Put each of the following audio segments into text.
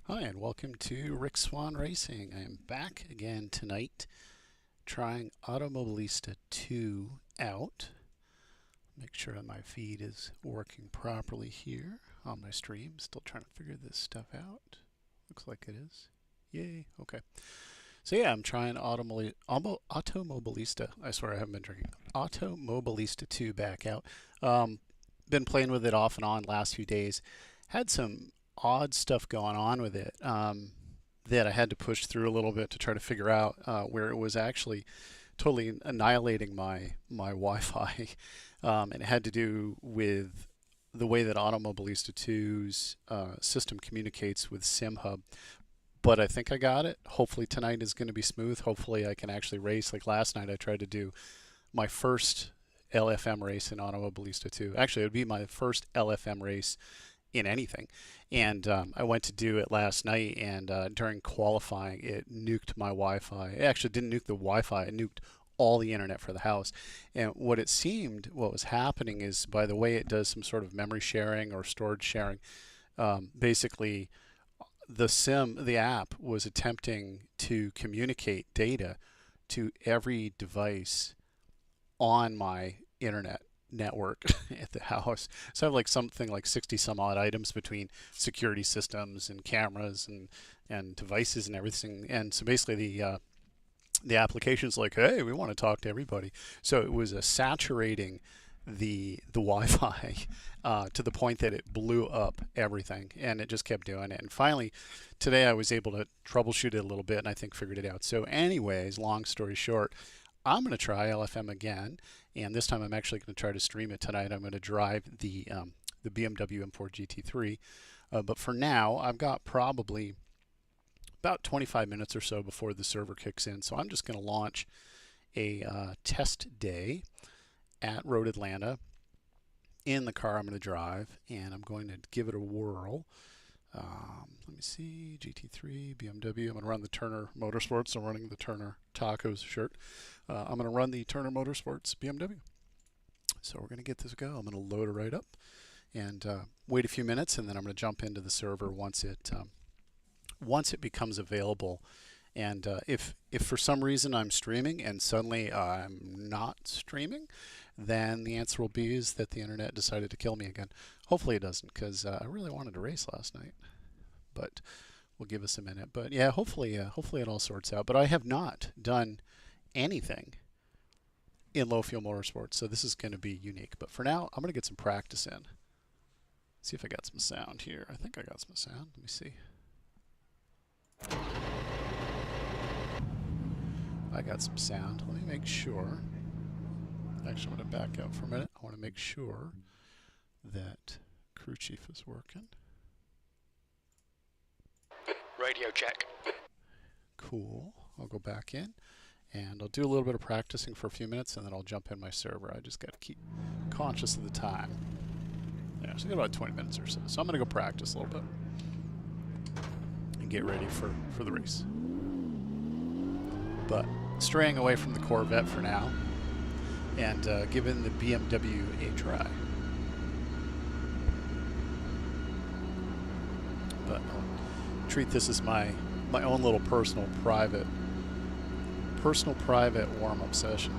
Hi and welcome to RickSwanRacing. I am back again tonight trying Automobilista 2 out. Make sure that my feed is working properly here on my stream. Still trying to figure this stuff out. Looks like it is. Yay. Okay. So yeah, I'm trying Automobilista. I swear I haven't been drinking. Automobilista 2 back out. Been playing with it off and on last few days. Had some odd stuff going on with it that I had to push through a little bit to try to figure out where it was actually totally annihilating my Wi-Fi. And it had to do with the way that Automobilista 2's system communicates with SimHub. But I think I got it. Hopefully tonight is going to be smooth. Hopefully I can actually race. Like last night I tried to do my first LFM race in Automobilista 2. Actually, it would be my first LFM race in anything. And I went to do it last night, and during qualifying it nuked my Wi-Fi. It actually didn't nuke the Wi-Fi, it nuked all the internet for the house. And what was happening is, by the way it does some sort of memory sharing or storage sharing, basically the app was attempting to communicate data to every device on my internet network at the house. So I have like something like 60 some odd items between security systems and cameras and devices and everything. And so basically the application's like, hey, we want to talk to everybody. So it was saturating the Wi-Fi to the point that it blew up everything, and it just kept doing it. And finally, today I was able to troubleshoot it a little bit, and I think figured it out. So anyways, long story short, I'm going to try LFM again, and this time I'm actually going to try to stream it tonight. I'm going to drive the BMW M4 GT3, but for now, I've got probably about 25 minutes or so before the server kicks in. So I'm just going to launch a test day at Road Atlanta in the car I'm going to drive, and I'm going to give it a whirl. Let me see, GT3, BMW. I'm going to run the Turner Motorsports. I'm running the Turner Tacos shirt. I'm going to run the Turner Motorsports BMW. So we're going to get this go. I'm going to load it right up and wait a few minutes, and then I'm going to jump into the server once it becomes available. And if for some reason I'm streaming and suddenly I'm not streaming, then the answer will be is that the internet decided to kill me again. Hopefully it doesn't, because I really wanted to race last night. But we'll give us a minute. But yeah, hopefully it all sorts out. But I have not done anything in low fuel motorsports, so this is going to be unique. But for now, I'm going to get some practice in. See if I got some sound here. I think I got some sound. Let me see. I got some sound. Let me make sure. Actually, I'm going to back out for a minute. I want to make sure that crew chief is working. Radio check. Cool. I'll go back in and I'll do a little bit of practicing for a few minutes, and then I'll jump in my server. I just got to keep conscious of the time. Yeah, so I got about 20 minutes or so. So I'm going to go practice a little bit and get ready for the race. But straying away from the Corvette for now and giving the BMW a try. But I'll treat this as my own little personal private warm-up session.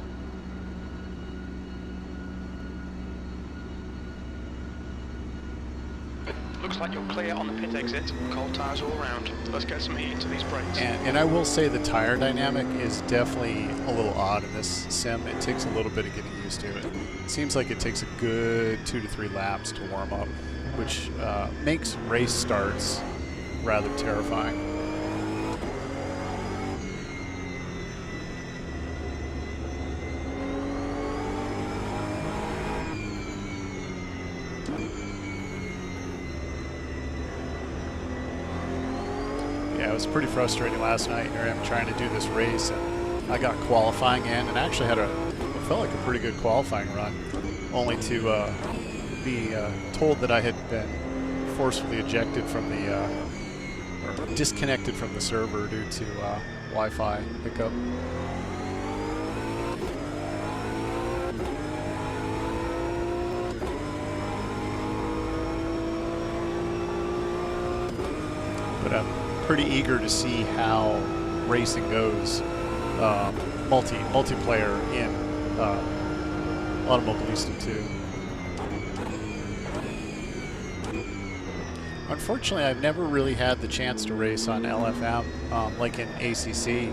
Looks like you're clear on the pit exit. Cold tires all around. Let's get some heat into these brakes. And I will say the tire dynamic is definitely a little odd in this sim. It takes a little bit of getting used to it. It seems like it takes a good 2 to 3 laps to warm up, which makes race starts rather terrifying. Yeah, it was pretty frustrating last night. Here I am trying to do this race, and I got qualifying in, and actually had what felt like a pretty good qualifying run, only to be told that I had been forcefully ejected from the, or disconnected from the server due to Wi-Fi hiccup. But I'm pretty eager to see how racing goes, multiplayer in Automobilista 2. Unfortunately, I've never really had the chance to race on LFM, like in ACC.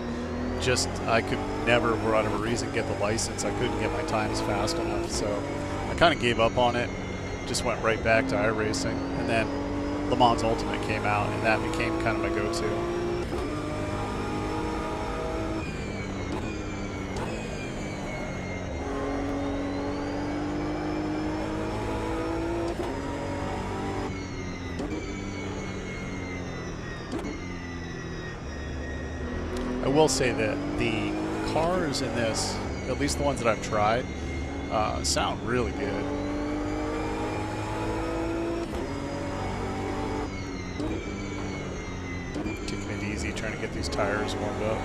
Just I could never, for whatever reason, get the license. I couldn't get my times fast enough, so I kind of gave up on it. Just went right back to iRacing, and then LeMans Ultimate came out, and that became kind of my go-to. I will say that the cars in this, at least the ones that I've tried, sound really good. Taking it easy, trying to get these tires warmed up.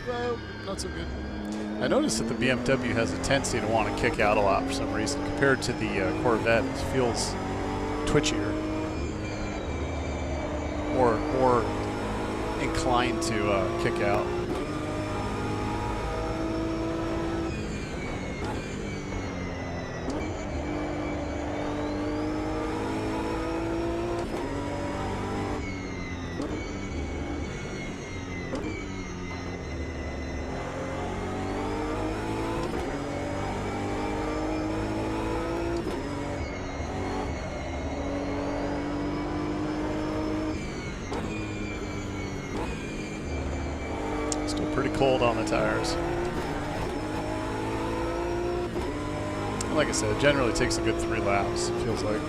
Well, not so good. I noticed that the BMW has a tendency to want to kick out a lot for some reason. Compared to the Corvette, it feels twitchier. Or more inclined to kick out. Still pretty cold on the tires. Like I said, it generally takes a good 3 laps, it feels like.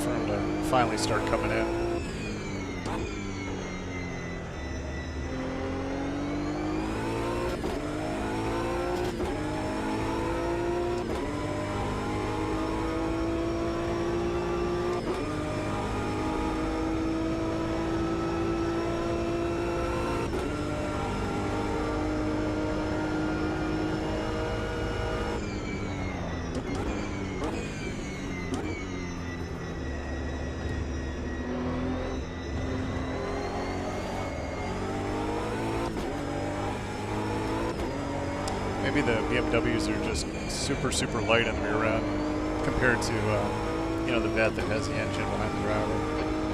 For them to finally start coming in. Maybe the BMWs are just super light in the rear end compared to, you know, the Vet that has the engine behind the driver.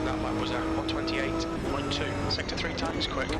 That lap was at 128.2, sector 3 times quick.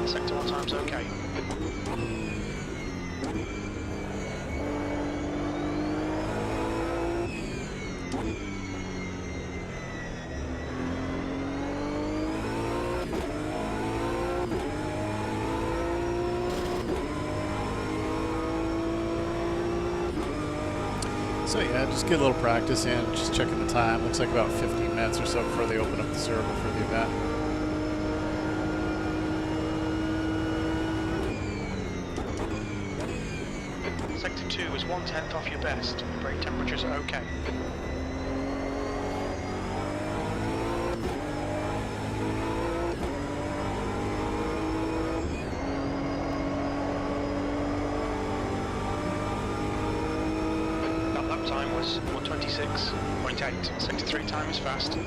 Sector 1 times okay. So yeah, just get a little practice in, just checking the time. Looks like about 15 minutes or so before they open up the server for the event. Sector 2 is 1/10 off your best. Brake temperatures are okay. That lap time was 126.8. Sector 3 time is fast.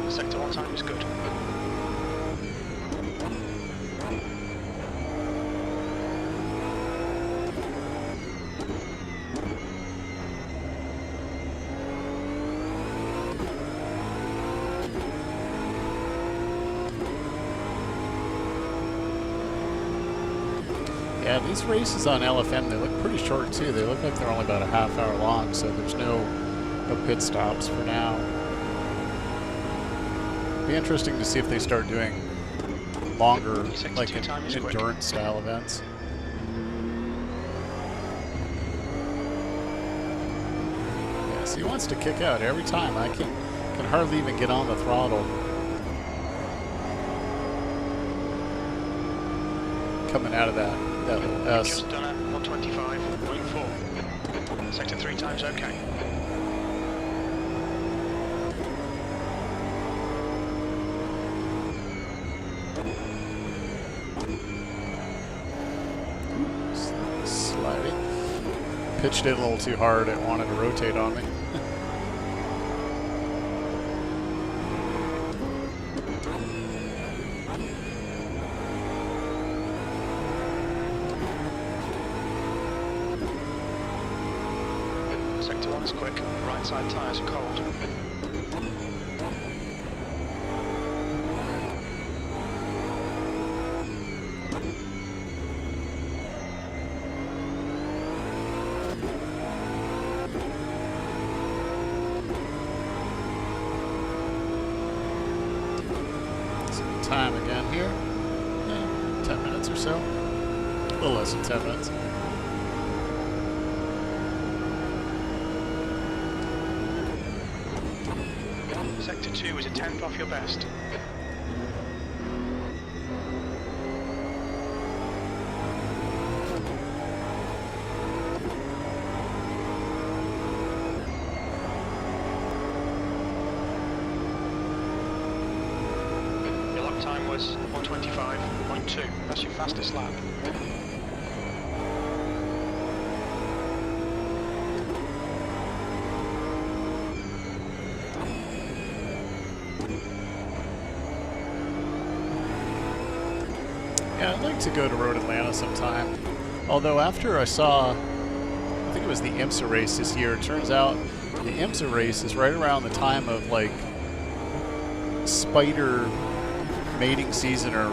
Sector 1 time is good. Yeah, these races on LFM, they look pretty short too. They look like they're only about a half hour long, so there's no pit stops for now. Be interesting to see if they start doing longer, like endurance style events. Yeah, so he wants to kick out every time. I can hardly even get on the throttle. Coming out of that little S. Just done at 125.4. Sector 3 times okay. Sliding. Pitched it a little too hard. It wanted to rotate on me. Sector 1 is quick. Right side tyres are cold. Time again here. 10 minutes or so. A little less than 10 minutes. Sector 2 is a 10th off your best. Time was 125.2. That's your fastest lap. Yeah, I'd like to go to Road Atlanta sometime. Although after I saw, I think it was the IMSA race this year, it turns out the IMSA race is right around the time of like spider mating season or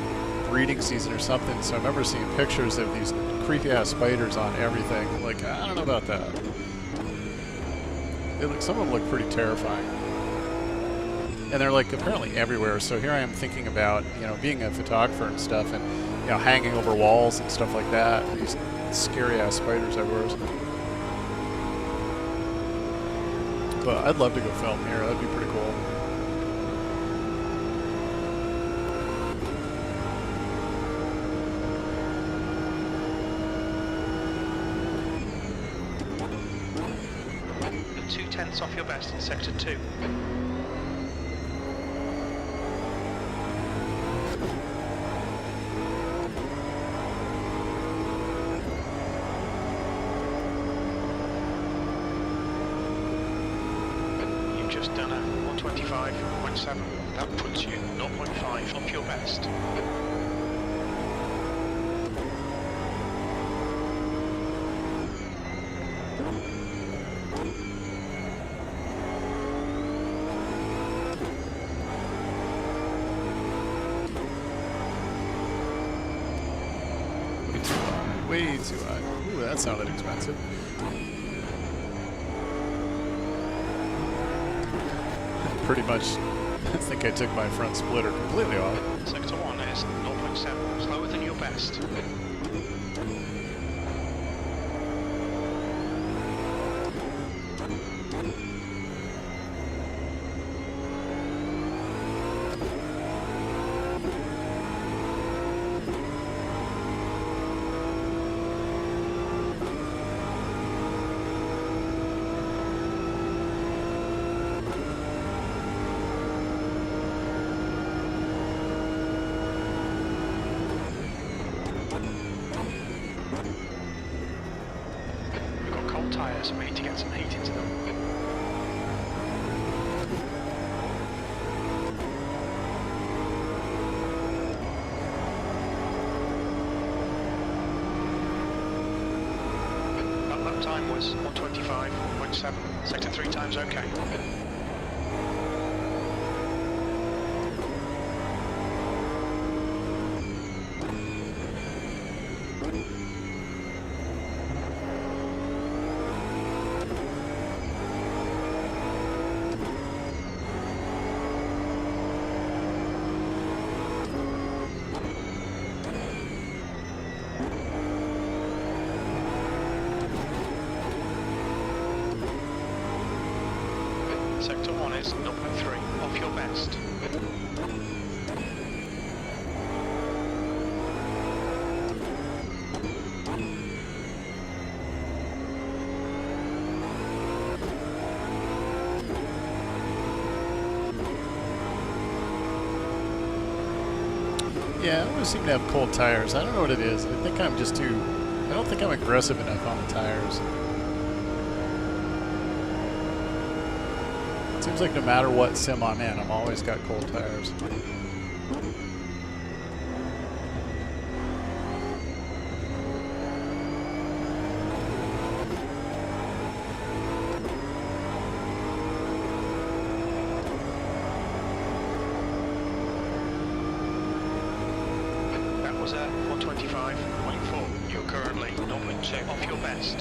breeding season or something. So I remember seeing pictures of these creepy ass spiders on everything. Like, I don't know about that. Some of them look pretty terrifying. And they're like apparently everywhere. So here I am thinking about, you know, being a photographer and stuff and, you know, hanging over walls and stuff like that. These scary ass spiders everywhere. But I'd love to go film here. That'd be pretty cool. You're 2/10 off your best in Sector 2. Just done a 125.7. That puts you 0.5 off your best. Way too high. Ooh, that sounded expensive. Pretty much, I think I took my front splitter completely off. Sector 1 is 0.7, slower than your best. Tyres, we need to get some heat into them. That lap time was 125.7. Sector 3 times okay. Sector 1 is 0.3, off your best. Yeah, I always seem to have cold tires. I don't know what it is. I think I'm just too... I don't think I'm aggressive enough on the tires. It seems like no matter what sim I'm in, I've always got cold tires. MOZA 125.4. You're currently 0.2 off your best.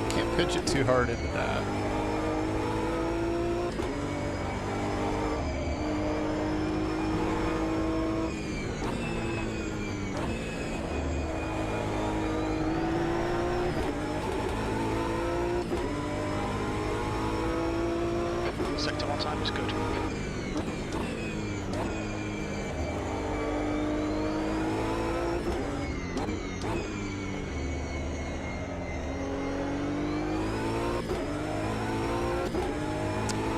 Can't pitch it too hard into that. Sector 1 time is good.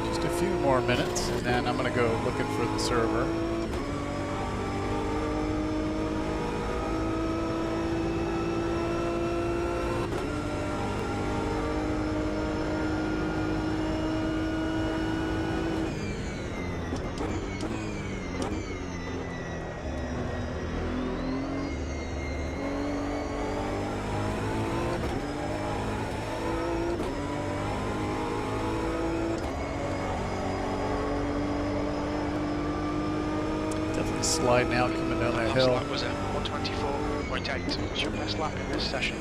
Just a few more minutes, and then I'm going to go looking for the server. Definitely sliding out coming down that hill. Lap was at 124.8. It's your best lap in this session.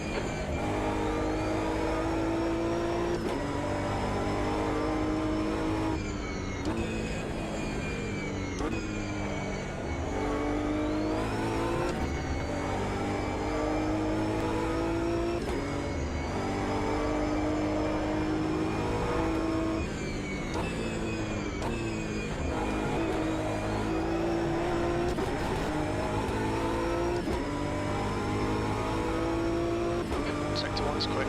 Sector 1's quick.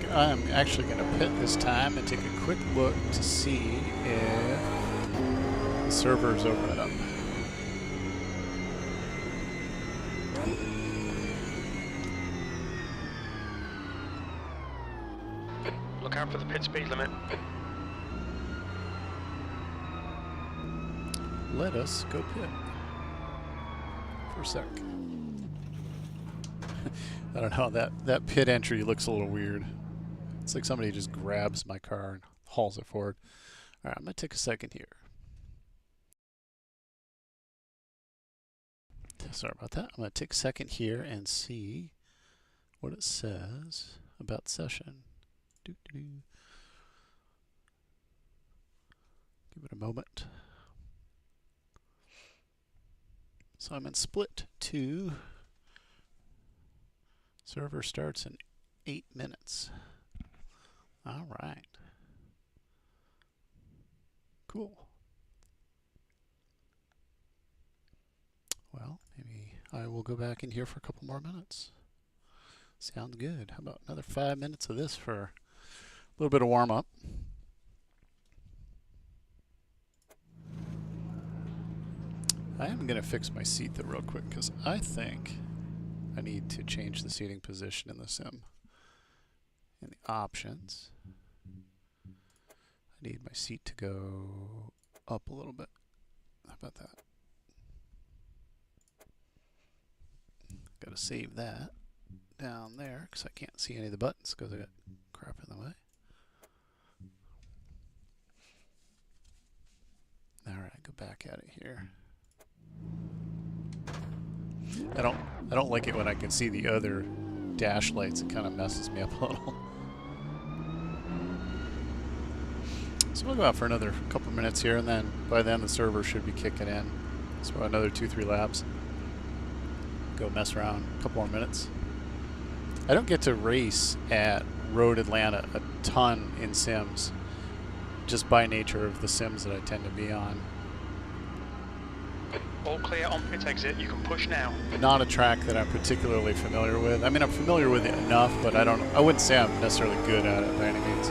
I'm actually going to pit this time and take a quick look to see if the server's open up. Look out for the pit speed limit. Let us go pit for a sec. I don't know, that pit entry looks a little weird. It's like somebody just grabs my car and hauls it forward. All right, I'm going to take a second here. Sorry about that. I'm going to take a second here and see what it says about session. Doo-doo-doo. Give it a moment. So I'm in split 2. Server starts in 8 minutes. All right. Cool. Well, maybe I will go back in here for a couple more minutes. Sounds good. How about another 5 minutes of this for a little bit of warm up? I am going to fix my seat though real quick because I think I need to change the seating position in the sim. In the options, I need my seat to go up a little bit. How about that? Got to save that down there because I can't see any of the buttons because I got crap in the way. All right, go back at it here. I don't like it when I can see the other dash lights. It kind of messes me up a little. So we'll go out for another couple minutes here, and then by then the server should be kicking in. So another 2-3 laps. Go mess around a couple more minutes. I don't get to race at Road Atlanta a ton in sims, just by nature of the sims that I tend to be on. All clear on pit exit. You can push now. Not a track that I'm particularly familiar with. I mean, I'm familiar with it enough, but I wouldn't say I'm necessarily good at it by any means.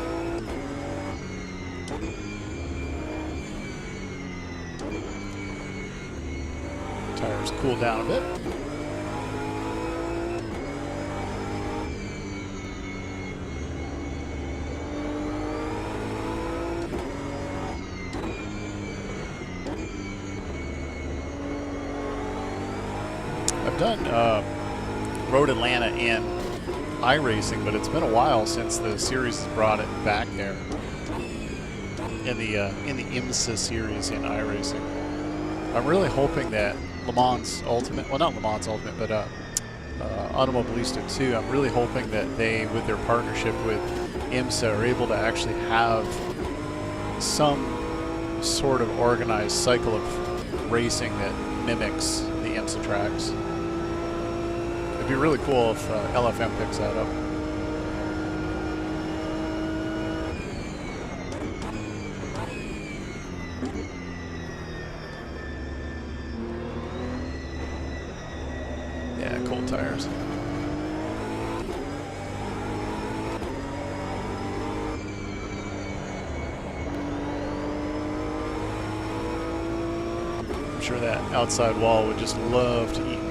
Tires cool down a bit. I've done Road Atlanta and iRacing, but it's been a while since the series has brought it back there in the IMSA series in iRacing. I'm really hoping that LeMans Ultimate, well, not LeMans Ultimate, but Automobilista 2, I'm really hoping that they, with their partnership with IMSA, are able to actually have some sort of organized cycle of racing that mimics the IMSA tracks. It'd be really cool if LFM picks that up. Yeah, cold tires. I'm sure that outside wall would just love to eat me.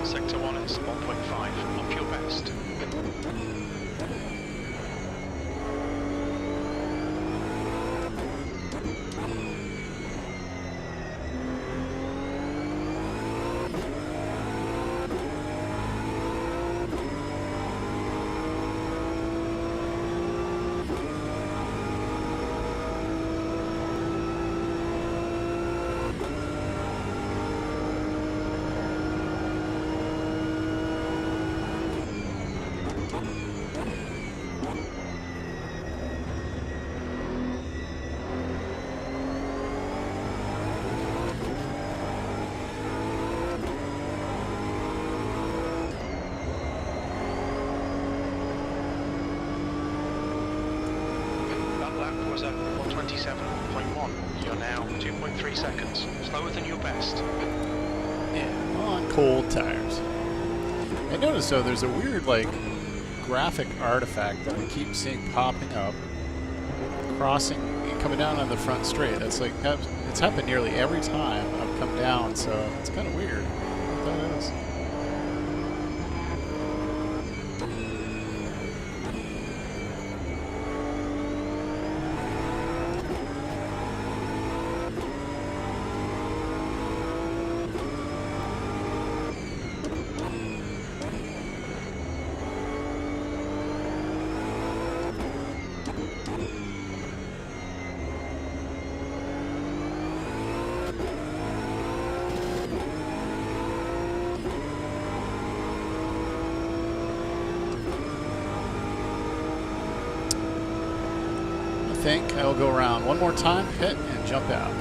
Sector 1 is 1.5, up your best. Was at 127.1. You're now 2.3 seconds. Slower than your best. Yeah, on cold tires. I noticed though there's a weird like graphic artifact that I keep seeing popping up, crossing, coming down on the front straight. That's like, it's happened nearly every time I've come down, so it's kind of weird. What that is. I think I'll go around one more time, hit, and jump out.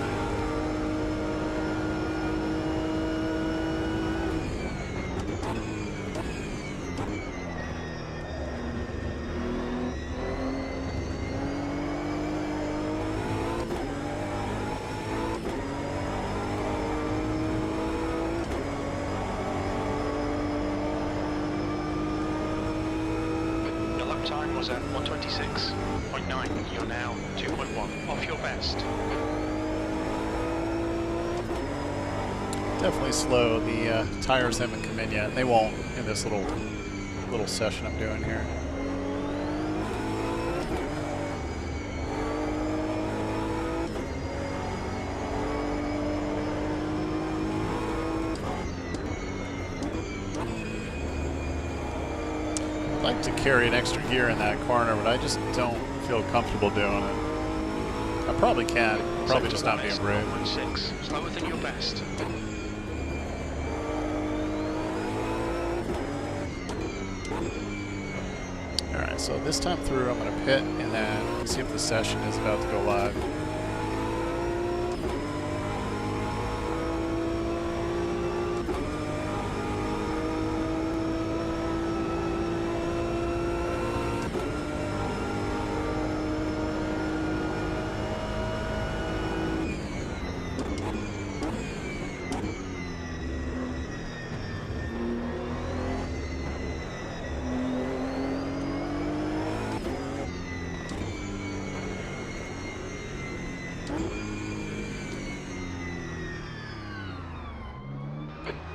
Your lap time was at 126.9. You're now 2.1 off your best. Definitely slow. The tires haven't come in yet. They won't in this little session I'm doing here. I'd like to carry an extra gear in that corner, but I just don't feel comfortable doing it. I probably can. Probably just not being rude. 1.6, slower than your best. Alright, so this time through I'm going to pit and then see if the session is about to go live.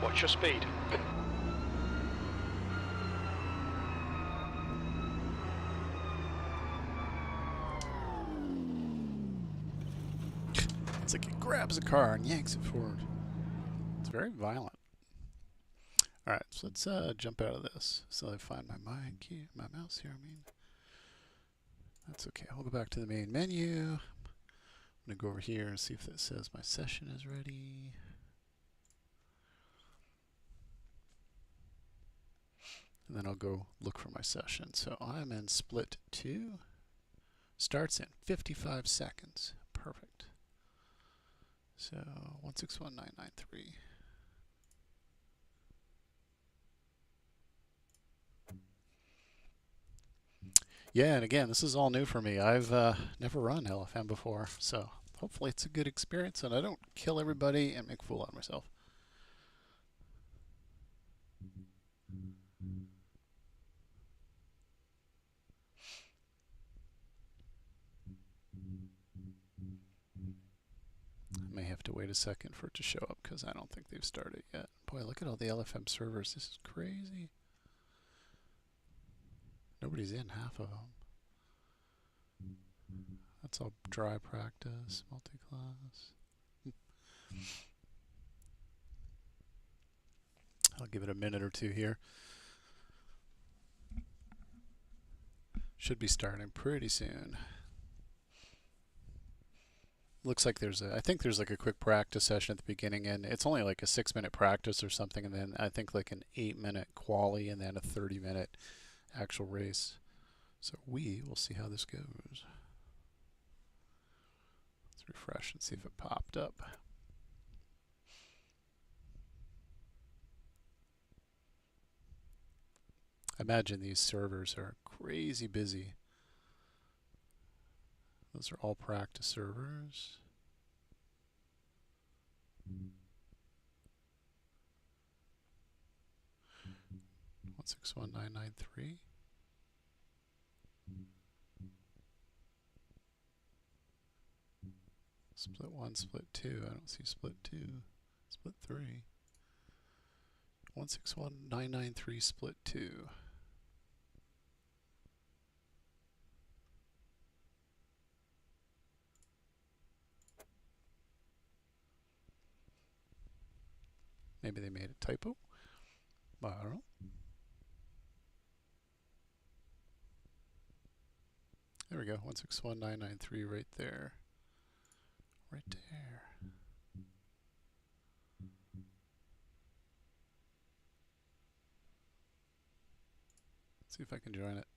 Watch your speed. It's like he grabs a car and yanks it forward. It's very violent. Alright, so let's jump out of this. So I find my mic here, my mouse here, I mean. That's okay. I'll go back to the main menu. I'm going to go over here and see if it says my session is ready. And then I'll go look for my session. So I'm in split 2. Starts in 55 seconds. Perfect. So 161.993. Yeah, and again, this is all new for me. I've never run LFM before, so hopefully it's a good experience and I don't kill everybody and make a fool out of myself. I may have to wait a second for it to show up because I don't think they've started yet. Boy, look at all the LFM servers. This is crazy. Nobody's in half of them. That's all dry practice, multi-class. I'll give it a minute or two here. Should be starting pretty soon. Looks like there's a, I think there's like a quick practice session at the beginning, and it's only like a 6-minute practice or something, and then I think like an 8-minute quali, and then a 30-minute actual race. So we will see how this goes. Let's refresh and see if it popped up. I imagine these servers are crazy busy. Those are all practice servers. One 161.993. Split 1, split 2. I don't see split 2. Split 3. 161.993 split 2. Maybe they made a typo. I don't know. There we go. 161.993 right there. Right there. Let's see if I can join it.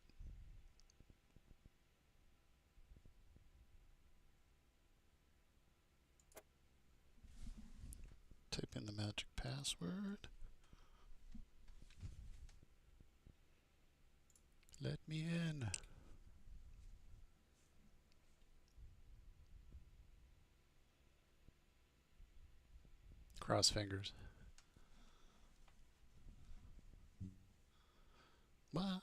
Type in the magic password. Let me in. Cross fingers. What?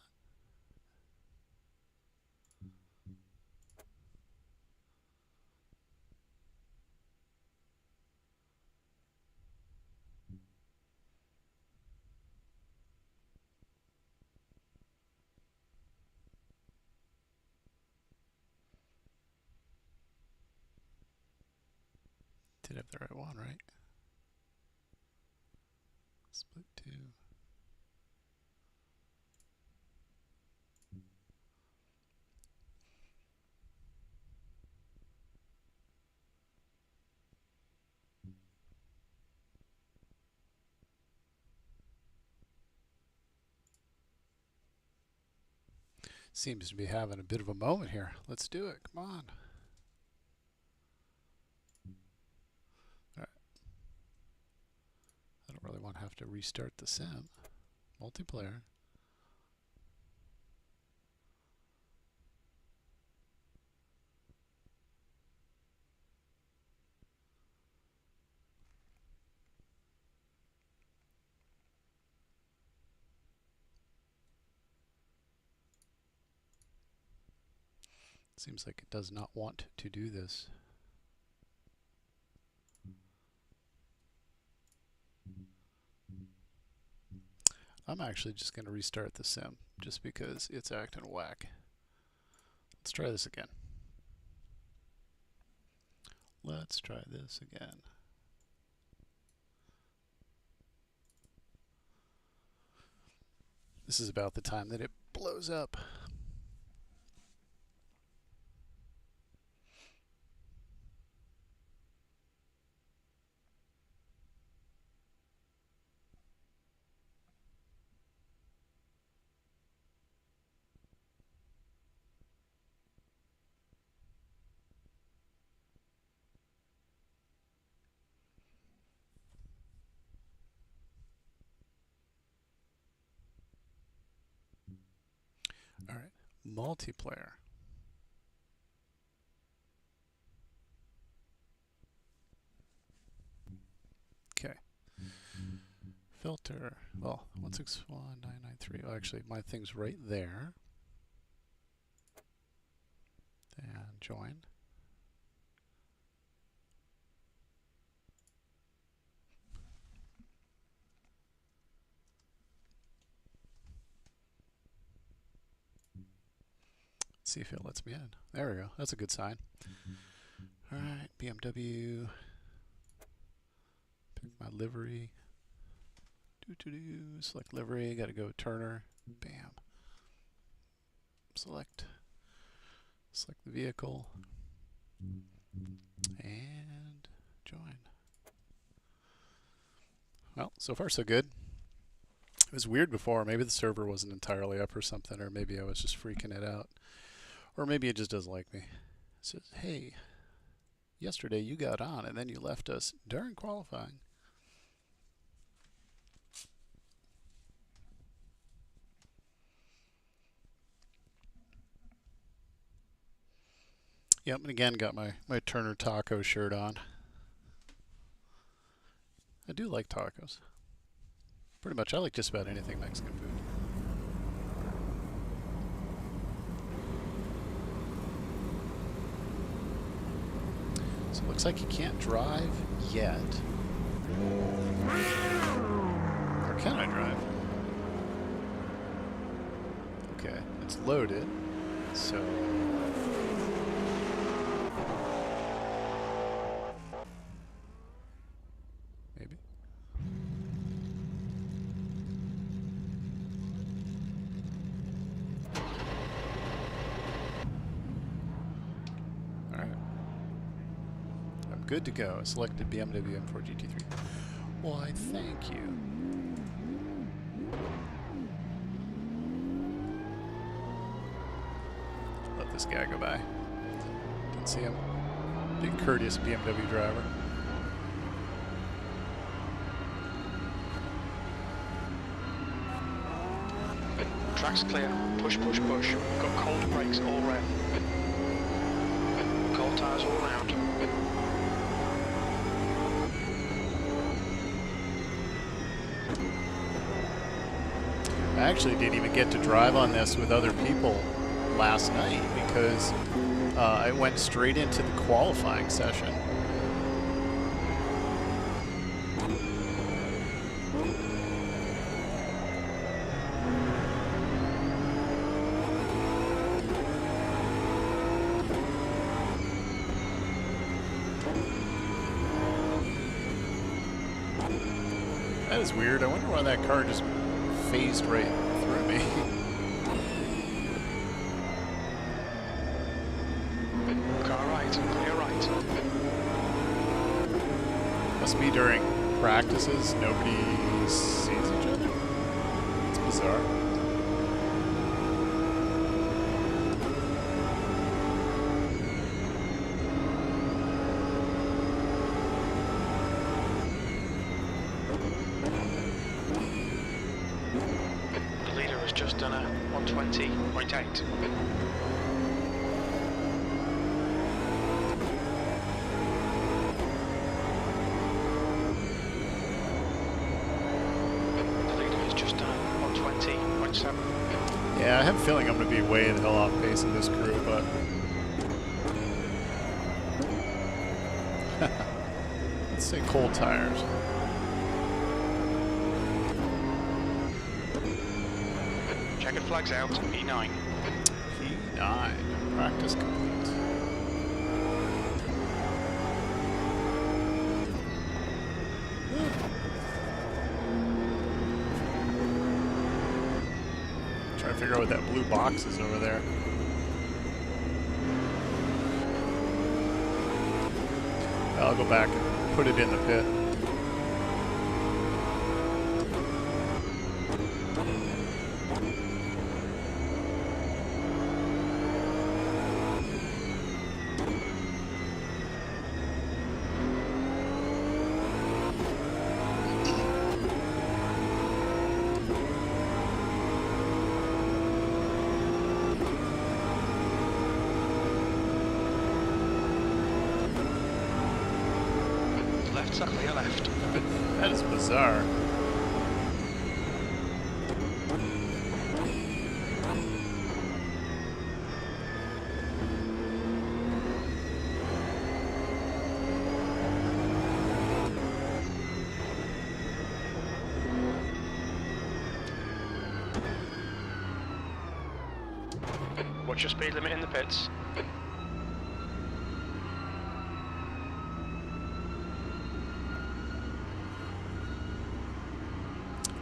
Did have the right one, right? Split 2. Seems to be having a bit of a moment here. Let's do it. Come on. All right. I don't really want to have to restart the sim. Multiplayer. Seems like it does not want to do this. I'm actually just going to restart the sim just because it's acting whack. Let's try this again. Let's try this again. This is about the time that it blows up. All right, multiplayer. Okay. Filter. Well, 161.993. Oh, actually, my thing's right there. And join. See if it lets me in. There we go. That's a good sign. All right, BMW. Pick my livery. Select livery. Got to go Turner. Bam. Select the vehicle. And join. Well, so far so good. It was weird before. Maybe the server wasn't entirely up or something, or maybe I was just freaking it out. Or maybe it just doesn't like me. It says, hey, yesterday you got on and then you left us during qualifying. Yep, and again got my Turner Taco shirt on. I do like tacos. Pretty much, I like just about anything Mexican food. So it looks like you can't drive yet. Or can I drive? Okay, it's loaded, so... maybe. Alright. I'm good to go. Selected BMW M4 GT3. Why, thank you. Let this guy go by. Can see him. Big courteous BMW driver. Track's clear. Push, push, push. Got cold brakes all round. Cold tyres all round. I actually didn't even get to drive on this with other people last night because I went straight into the qualifying session. That is weird. I wonder why that car just phased right through me. Car right, clear right. Must be during practices. Nobody sees each other. It's bizarre. just done a 120.8. Yeah, I have a feeling I'm going to be way the hell off base in this crew, but let's say cold tires. Checkered flags out, E9. E9, practice complete. Trying to figure out what that blue box is over there. I'll go back and put it in the pit. Left's a clear left. That is bizarre. What's your speed limit in the pits?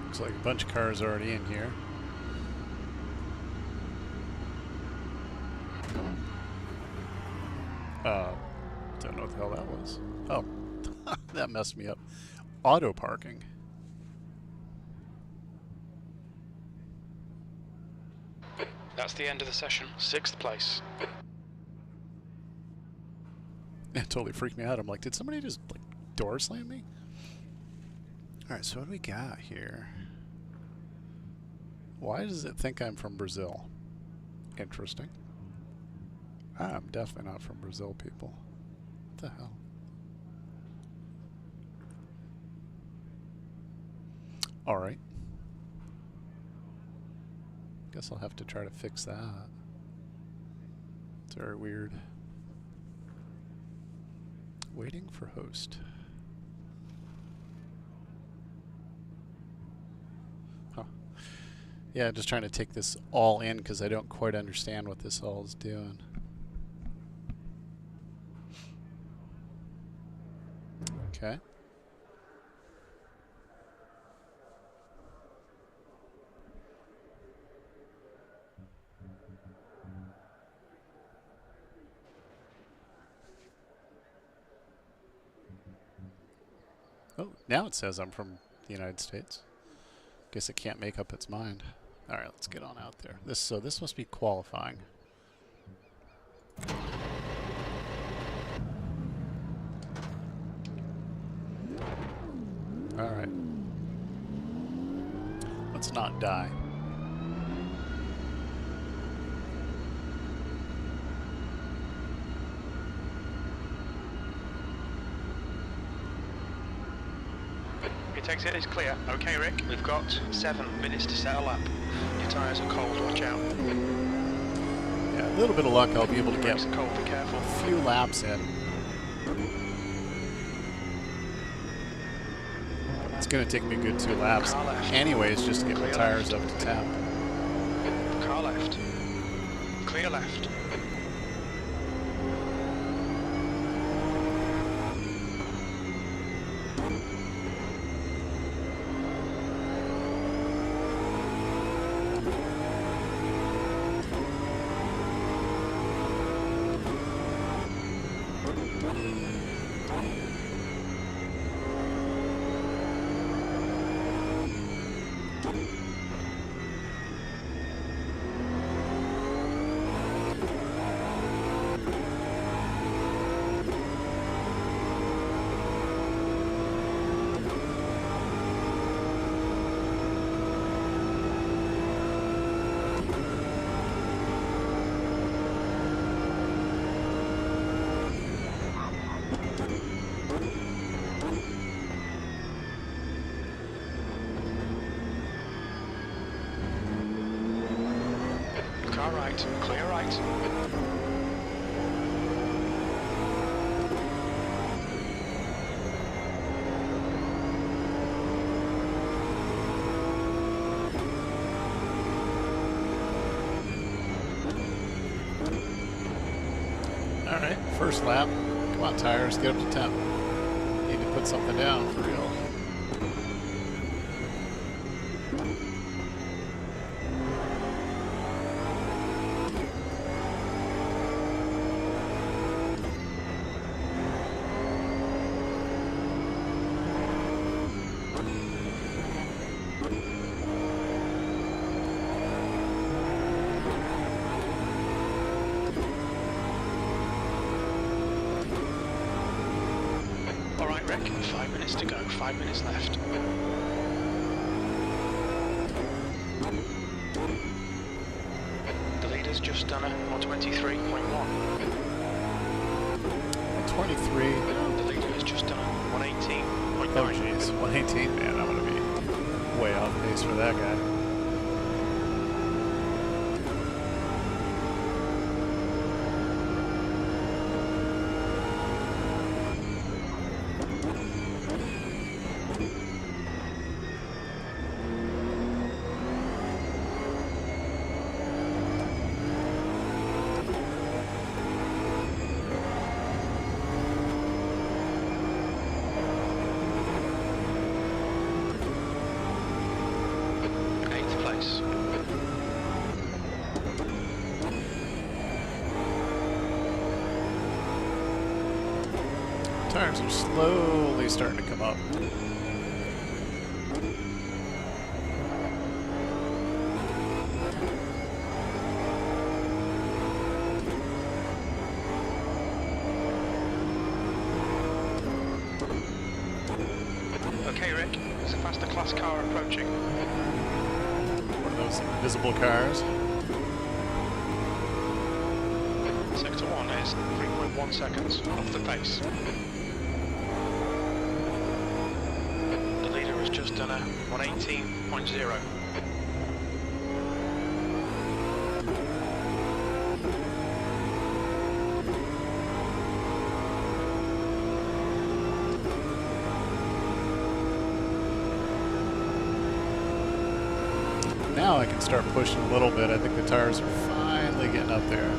Looks like a bunch of cars already in here. Don't know what the hell that was. Oh, that messed me up. Auto parking. That's the end of the session. 6th place. It totally freaked me out. I'm like, did somebody just like door slam me? Alright, so what do we got here? Why does it think I'm from Brazil? Interesting. I'm definitely not from Brazil, people. What the hell? Alright. Guess I'll have to try to fix that. It's very weird. Waiting for host. Huh. Yeah, just trying to take this all in because I don't quite understand what this all is doing. Okay. Oh, now it says I'm from the United States. Guess it can't make up its mind. All right, let's get on out there. So this must be qualifying. All right. Let's not die. Your exit is clear. Okay, Rick. We've got 7 minutes to set a lap. Your tyres are cold. Watch out. Yeah, a little bit of luck, I'll be able to get Brakes are cold. Be careful. a few laps in. It's going to take me a good 2 laps anyways just to get my tires up to tap. Car left. Clear left. car right, clear right. Alright, first lap. Come on, tires, get up to 10. Need to put something down for real. Alright, Rick, 5 minutes to go, 5 minutes left. The leader's just done a 123.1. 23. The leader has just done a 118.9. Oh jeez, 118, man, I'm gonna be way off pace for that guy. Tires are slowly starting to come up. Okay, Rick, there's a faster class car approaching. One of those invisible cars. Sector 1 is 3.1 seconds off the pace. The leader has just done a 118.0. Now I can start pushing a little bit. I think the tires are finally getting up there.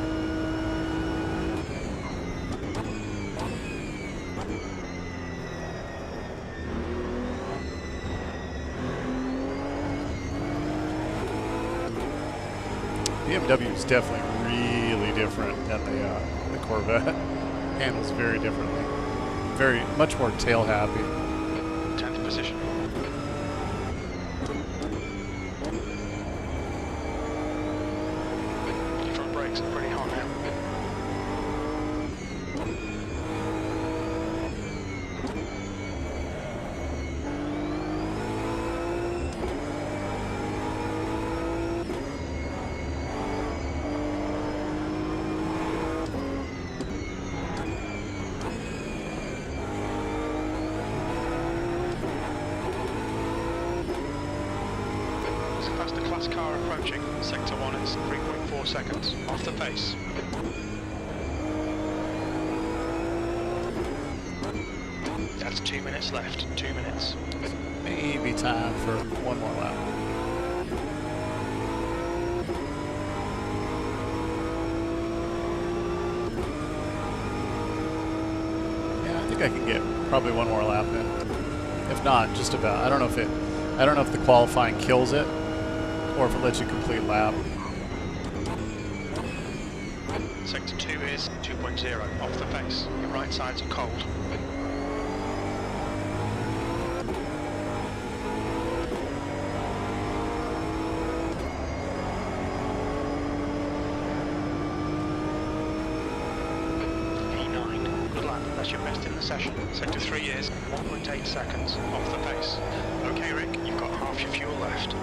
BMW is definitely really different than the Corvette. Handles very differently. Very much more tail happy. 10th position. Your front brakes are pretty hot now. Faster class car approaching. Sector 1 is 3.4 seconds off the pace. That's 2 minutes left. 2 minutes. Maybe time for one more lap. Yeah, I think I can get probably one more lap in. If not, just about. I don't know if the qualifying kills it, or if it lets you complete lap. Sector 2 is 2.0 off the pace. Your right sides are cold. E9, good lap, that's your best in the session. Sector 3 is 1.8 seconds off the pace. Okay Rick, you've got half your fuel left.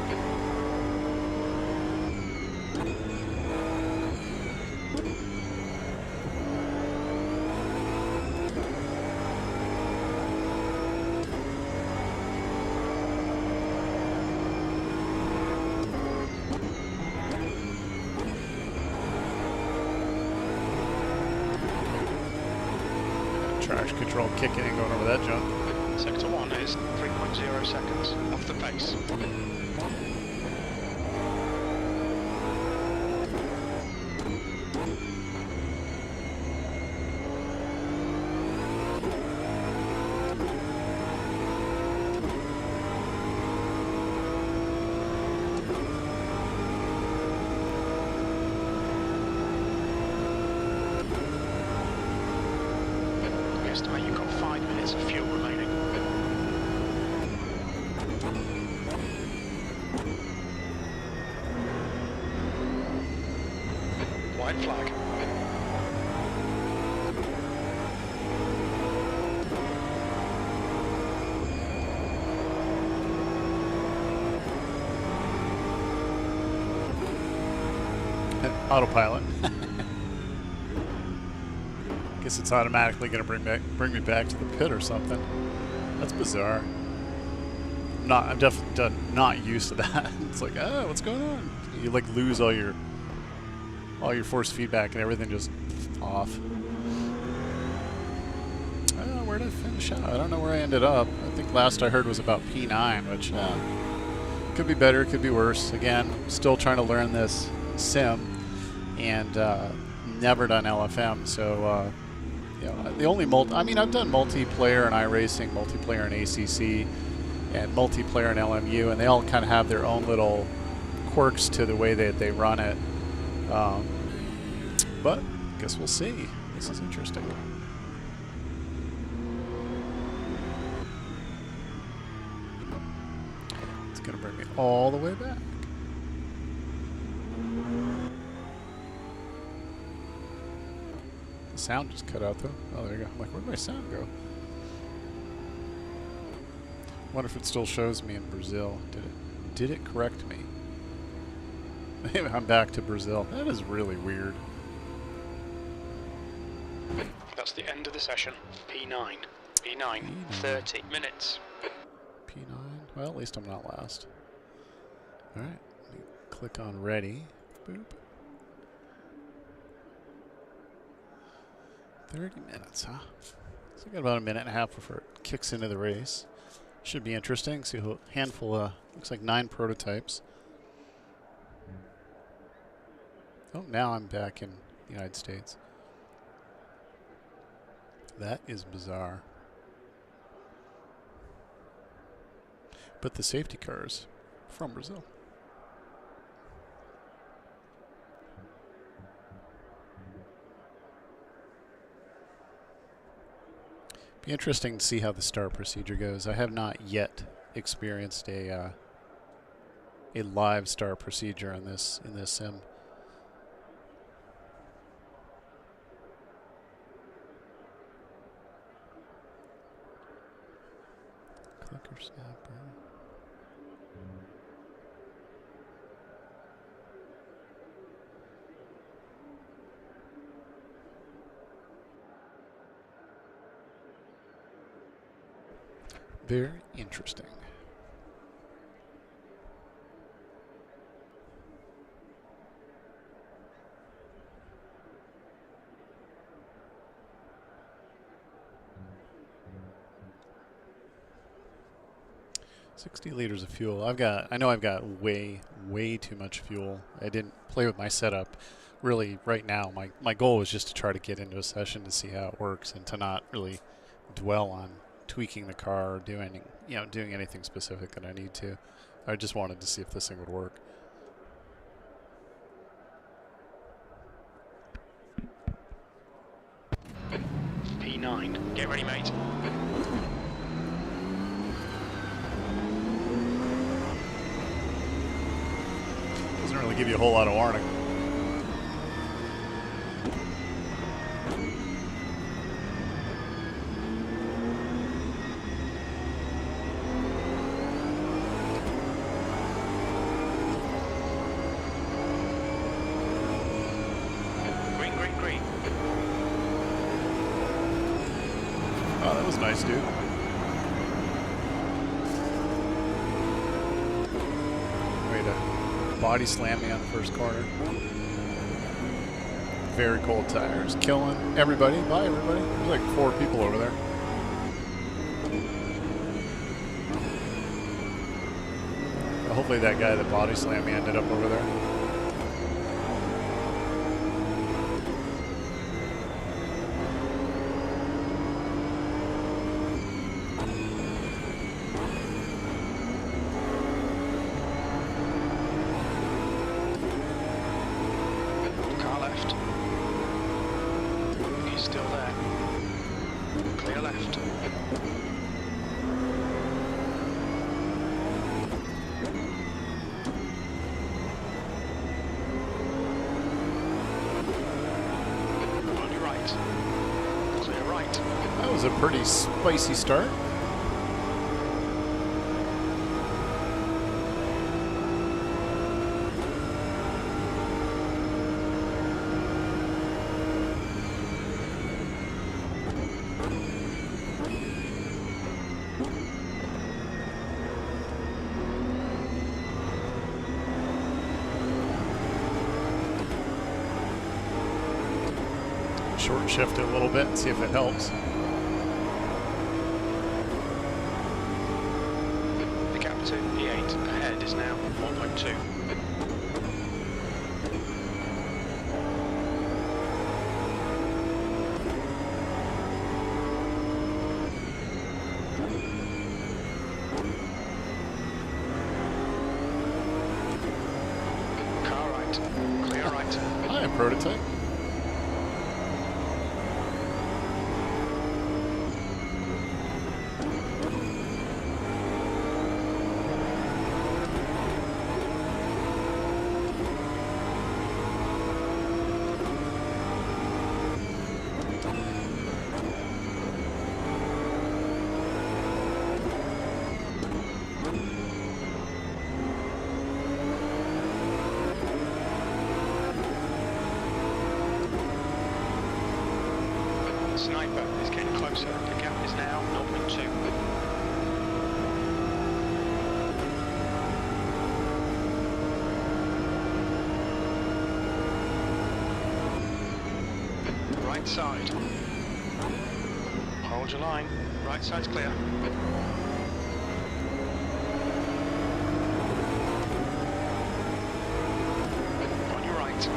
Traction control kicking in, going over that jump. Sector 1 is 3.0 seconds off the pace. Estimate you've got 5 minutes of fuel remaining. White flag. Autopilot. Guess it's automatically going to bring me back to the pit or something. That's bizarre. I'm definitely not used to that. It's like, oh, what's going on? You like lose all your force feedback and everything just off. I don't know, where did I finish out? I don't know where I ended up. I think last I heard was about P9, which could be better, could be worse. Again, still trying to learn this sim and never done LFM, so you know, the only I've done multiplayer in iRacing, multiplayer in ACC, and multiplayer in LMU, and they all kind of have their own little quirks to the way that they run it. But I guess we'll see. This is interesting. It's going to bring me all the way back. The sound just cut out though. Oh, there you go. I'm like, where'd my sound go? Wonder if it still shows me in Brazil. Did it correct me? I'm back to Brazil. That is really weird. That's the end of the session. P9. P9. 30 minutes. P9. Well, at least I'm not last. Alright. Let me click on ready. Boop. 30 minutes, huh? So I got about a minute and a half before it kicks into the race. Should be interesting. See a handful of, looks like 9 prototypes. Oh, now I'm back in the United States. That is bizarre. But the safety cars from Brazil. Be interesting to see how the start procedure goes. I have not yet experienced a live start procedure in this sim. Clicker snapper. Very interesting. $60 liters of fuel. I know I've got way too much fuel. I didn't play with my setup really right now. My goal was just to try to get into a session to see how it works and to not really dwell on tweaking the car or doing anything specific that I need to. I just wanted to see if this thing would work. P9. Get ready, mate. Doesn't really give you a whole lot of warning. Green. Oh, that was nice, dude. Way to body slam me on the first corner. very cold tires. Killing everybody. Bye, everybody. There's like 4 people over there. Hopefully that guy that body slammed me ended up over there. Car left. He's still there. Clear left. That was a pretty spicy start. Short shift it a little bit and see if it helps. The gap to E8 ahead is now 1.2. Car right, clear right. Hi, prototype. Sniper is getting closer. The gap is now 0.2. Right side. Hold your line. Right side's clear. On your right.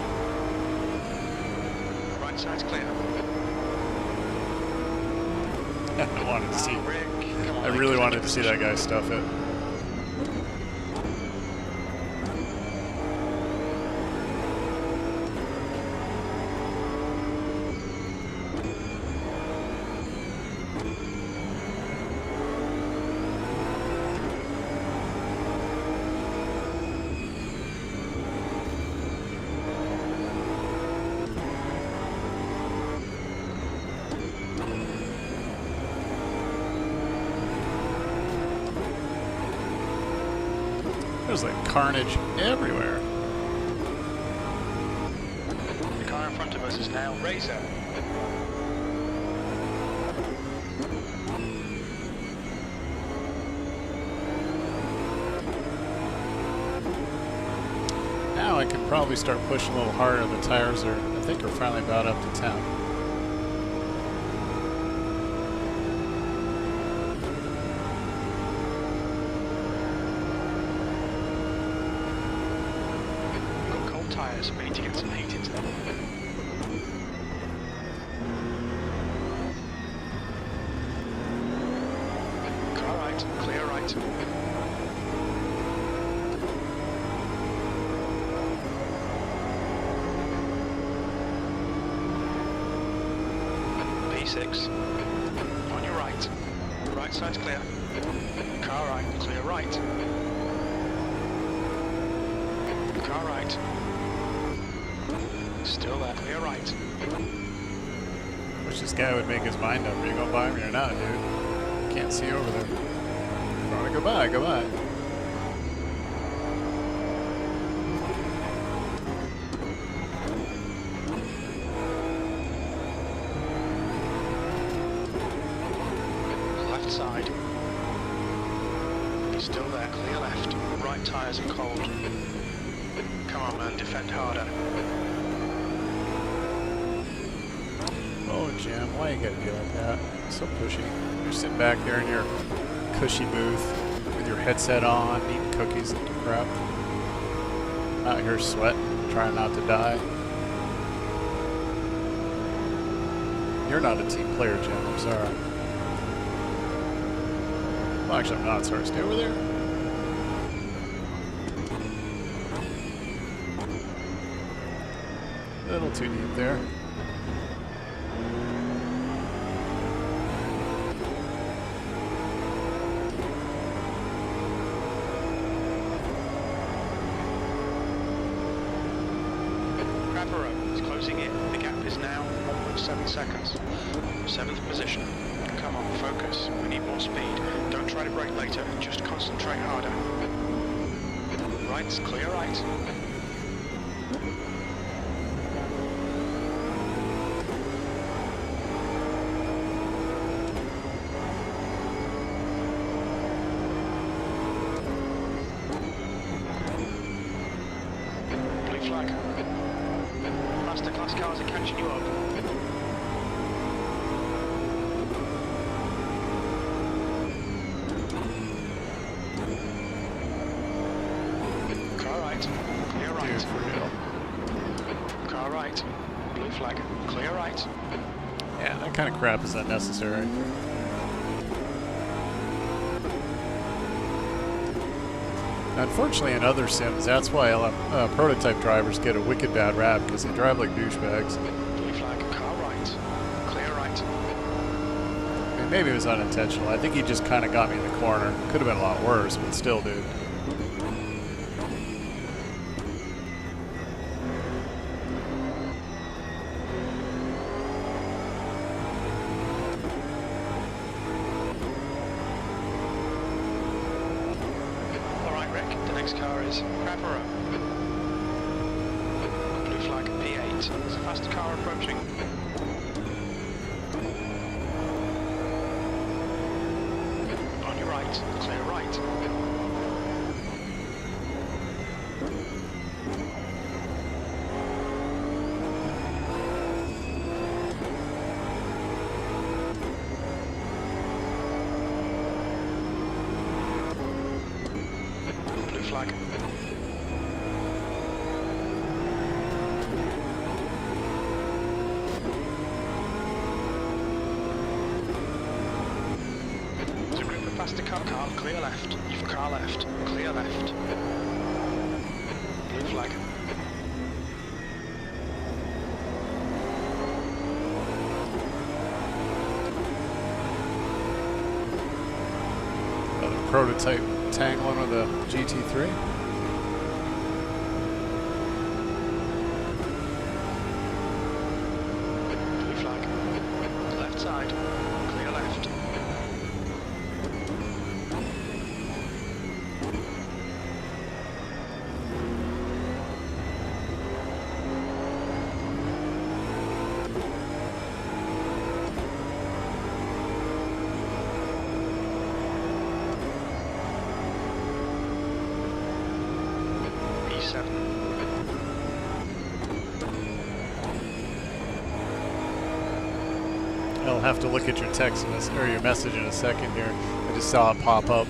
Right side's clear. I wanted to see. Rick, come on, I really wanted to see that guy stuff it. There's like carnage everywhere. The car in front of us is now Razor. Now I can probably start pushing a little harder. The tires are, I think, are finally about up to 10. Tires, we need to get some heat into them. Car right, clear right. P6, on your right. Right side's clear. Car right, clear right. Car right. Still there, clear right. Wish this guy would make his mind up. Are you going by me or not, dude? Can't see over there. If you want to go by, go by. Left side. He's still there, clear left. Right tyres are cold. Come on man, defend harder. Jim. Why you gotta be like that? So pushy. You're sitting back there in your cushy booth with your headset on, eating cookies and crap. Out here sweating, trying not to die. You're not a team player, Jim. I'm sorry. Well, actually, I'm not. Sorry. Stay over there. A little too deep there. Crapper is closing in. The gap is now 1.7 seconds. 7th position. Come on, focus. We need more speed. Don't try to brake later. Just concentrate harder. Right's clear right. Blue flag. Masterclass cars are catching you up. Car right. Clear right. Dude, for real. Car right. Blue flag. Clear right. Yeah, that kind of crap is unnecessary. Unfortunately, in other sims, that's why prototype drivers get a wicked bad rap, because they drive like douchebags. Blue flag. Car right. Clear right. I mean, maybe it was unintentional. I think he just kind of got me in the corner. Could have been a lot worse, but still, dude. Car is Crapper. Blue flag P8. There's a fast car approaching. On your right, clear right. Flag. There's a group of faster car, clear left. You've car left, clear left. Blue flag. Another prototype tangling with a GT3. Blue flag. Left side. Clear left. E7. I'll have to look at your text or your message in a second here. I just saw it pop up.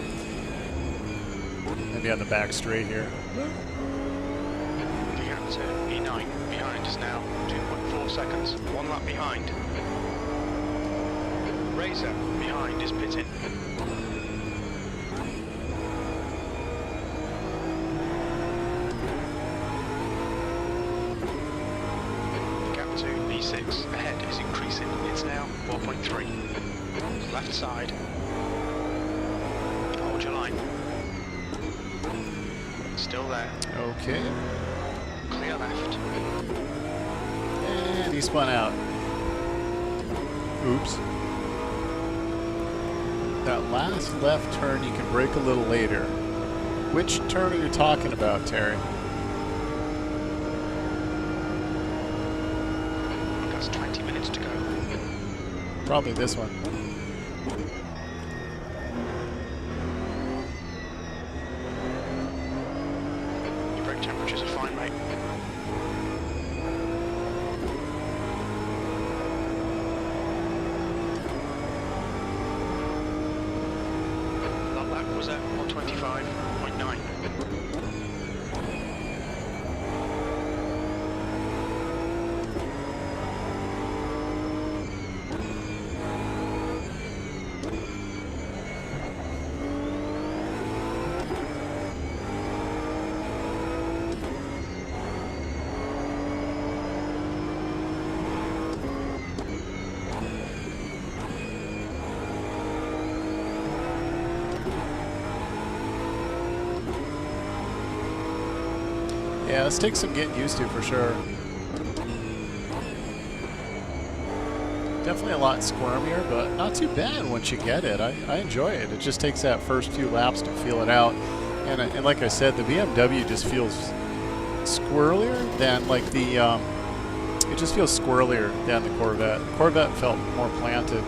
Maybe on the back straight here. The gap to E9 behind is now 2.4 seconds. 1 lap behind. Razor behind is pitting. E6 ahead is increasing. It's now 4.3. Left side. Hold your line. Still there. Okay. Clear left. And he spun out. Oops. That last left turn you can brake a little later. Which turn are you talking about, Terry? That's 20 minutes to go. Probably this one. Your brake temperatures are fine, mate. 55.9. Yeah, this takes some getting used to for sure. Definitely a lot squirmier, but not too bad once you get it. I enjoy it. It just takes that first few laps to feel it out. And like I said, the BMW just feels squirrelier than like the, it just feels squirrelier than the Corvette. The Corvette felt more planted.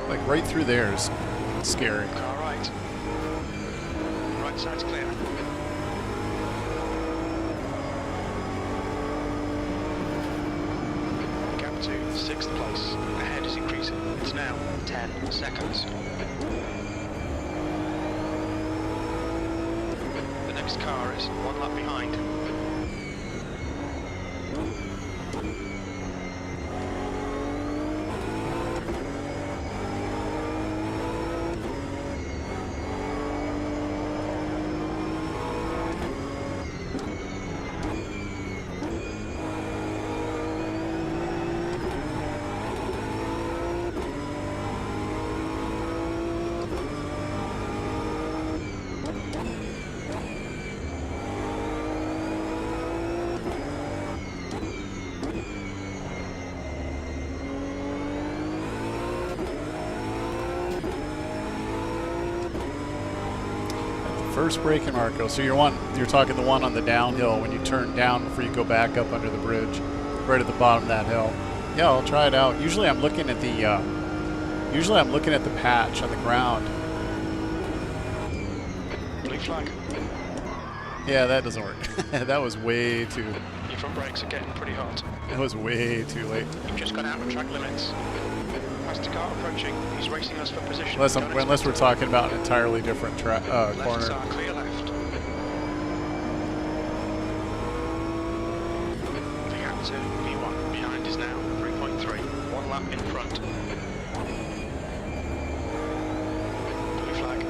Like right through there is scary. Car right. Right side's clear. Gap to 6th place. Ahead is increasing. It's now 10 seconds. The next car is 1 lap behind. First braking Marco. So you're talking the one on the downhill when you turn down before you go back up under the bridge, right at the bottom of that hill. Yeah, I'll try it out. Usually I'm looking at the patch on the ground. Blue flag. Yeah, that doesn't work. That was way too. Your front brakes are getting pretty hot. It was way too late. You've just gone out of track limits. Faster car approaching. He's racing us for position. Unless we're talking about an entirely different corner. Lefts are clear left. The gap to V1 behind is now 3.3. 1 lap in front. Blue flag.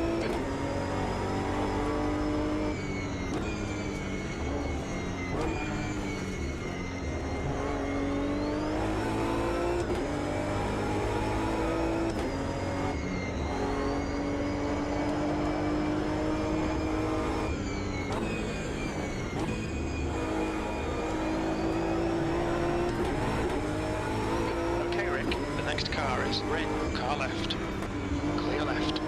Next car is red, car left, clear left.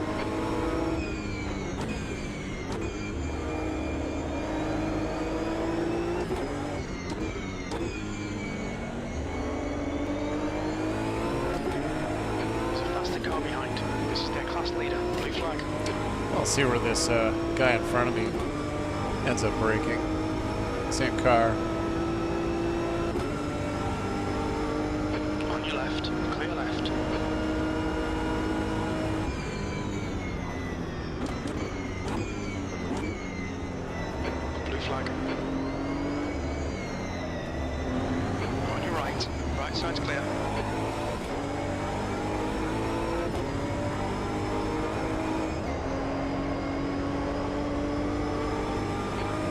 There's a faster car behind. This is their class leader, blue flag. I'll see where this guy in front of me ends up braking. Same car. On your left, clear left. Blue flag. On your right, right side's clear.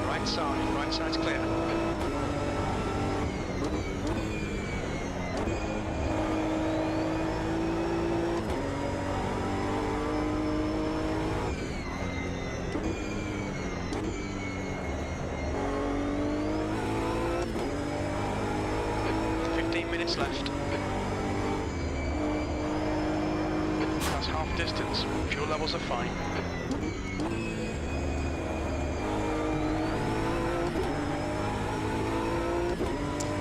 Right side's clear. Minutes left. That's half distance. Fuel levels are fine.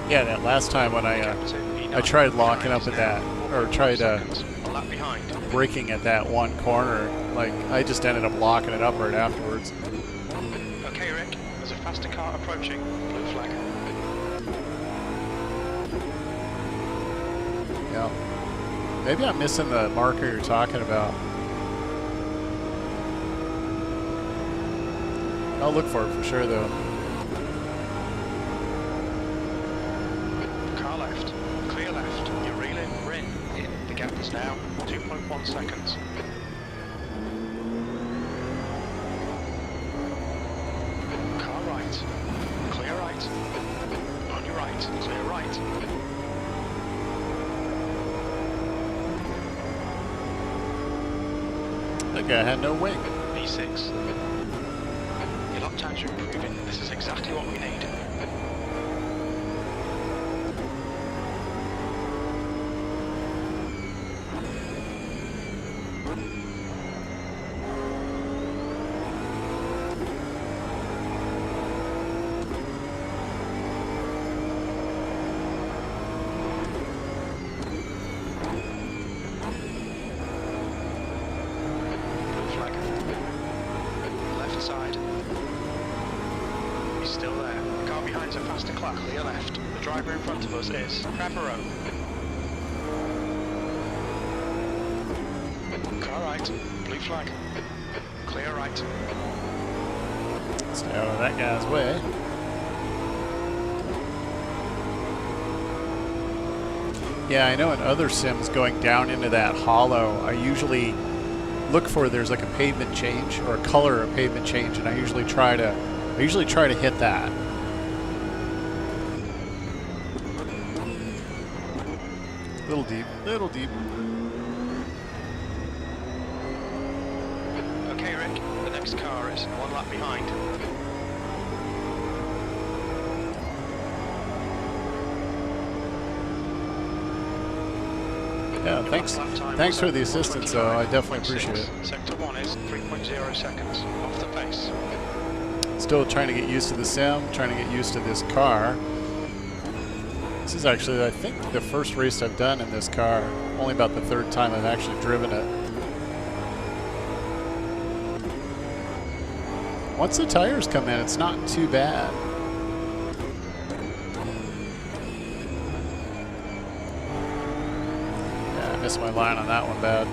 Yeah, that last time when I tried locking up at that, or tried behind. braking at that one corner. Like, I just ended up locking it up right afterwards. Okay, Rick, there's a faster car approaching. Blue flag. Yeah. Maybe I'm missing the marker you're talking about. I'll look for it for sure, though. Car left. Clear left. You're reeling. We're in. The gap is now 2.1 seconds. Car right. Clear right. On your right. Clear right. That guy had no wing. V6. Your lap times are improving. This is exactly what we need. Side. He's still there. The car behind's a faster class. Clear left. The driver in front of us is Crabero. Car right. Blue flag. Clear right. Stay out of that guy's way. Yeah, I know in other sims going down into that hollow, I usually look for there's like a pavement change or a color of pavement change, and I usually try to hit that. Little deep, little deep. Okay, Rick, the next car is one lap behind. Yeah, thanks for the assistance, though. I definitely appreciate it. Sector 1 is 3.0 seconds off the pace. Still trying to get used to the sim, trying to get used to this car. This is actually, I think, the first race I've done in this car. Only about the third time I've actually driven it. Once the tires come in, it's not too bad. Missed my line on that one bad.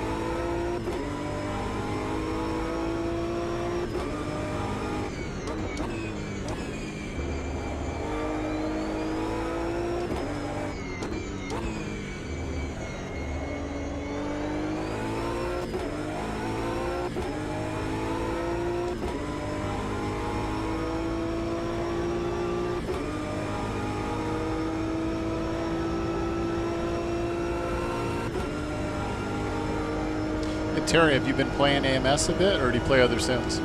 Terry, have you been playing AMS a bit, or do you play other sims?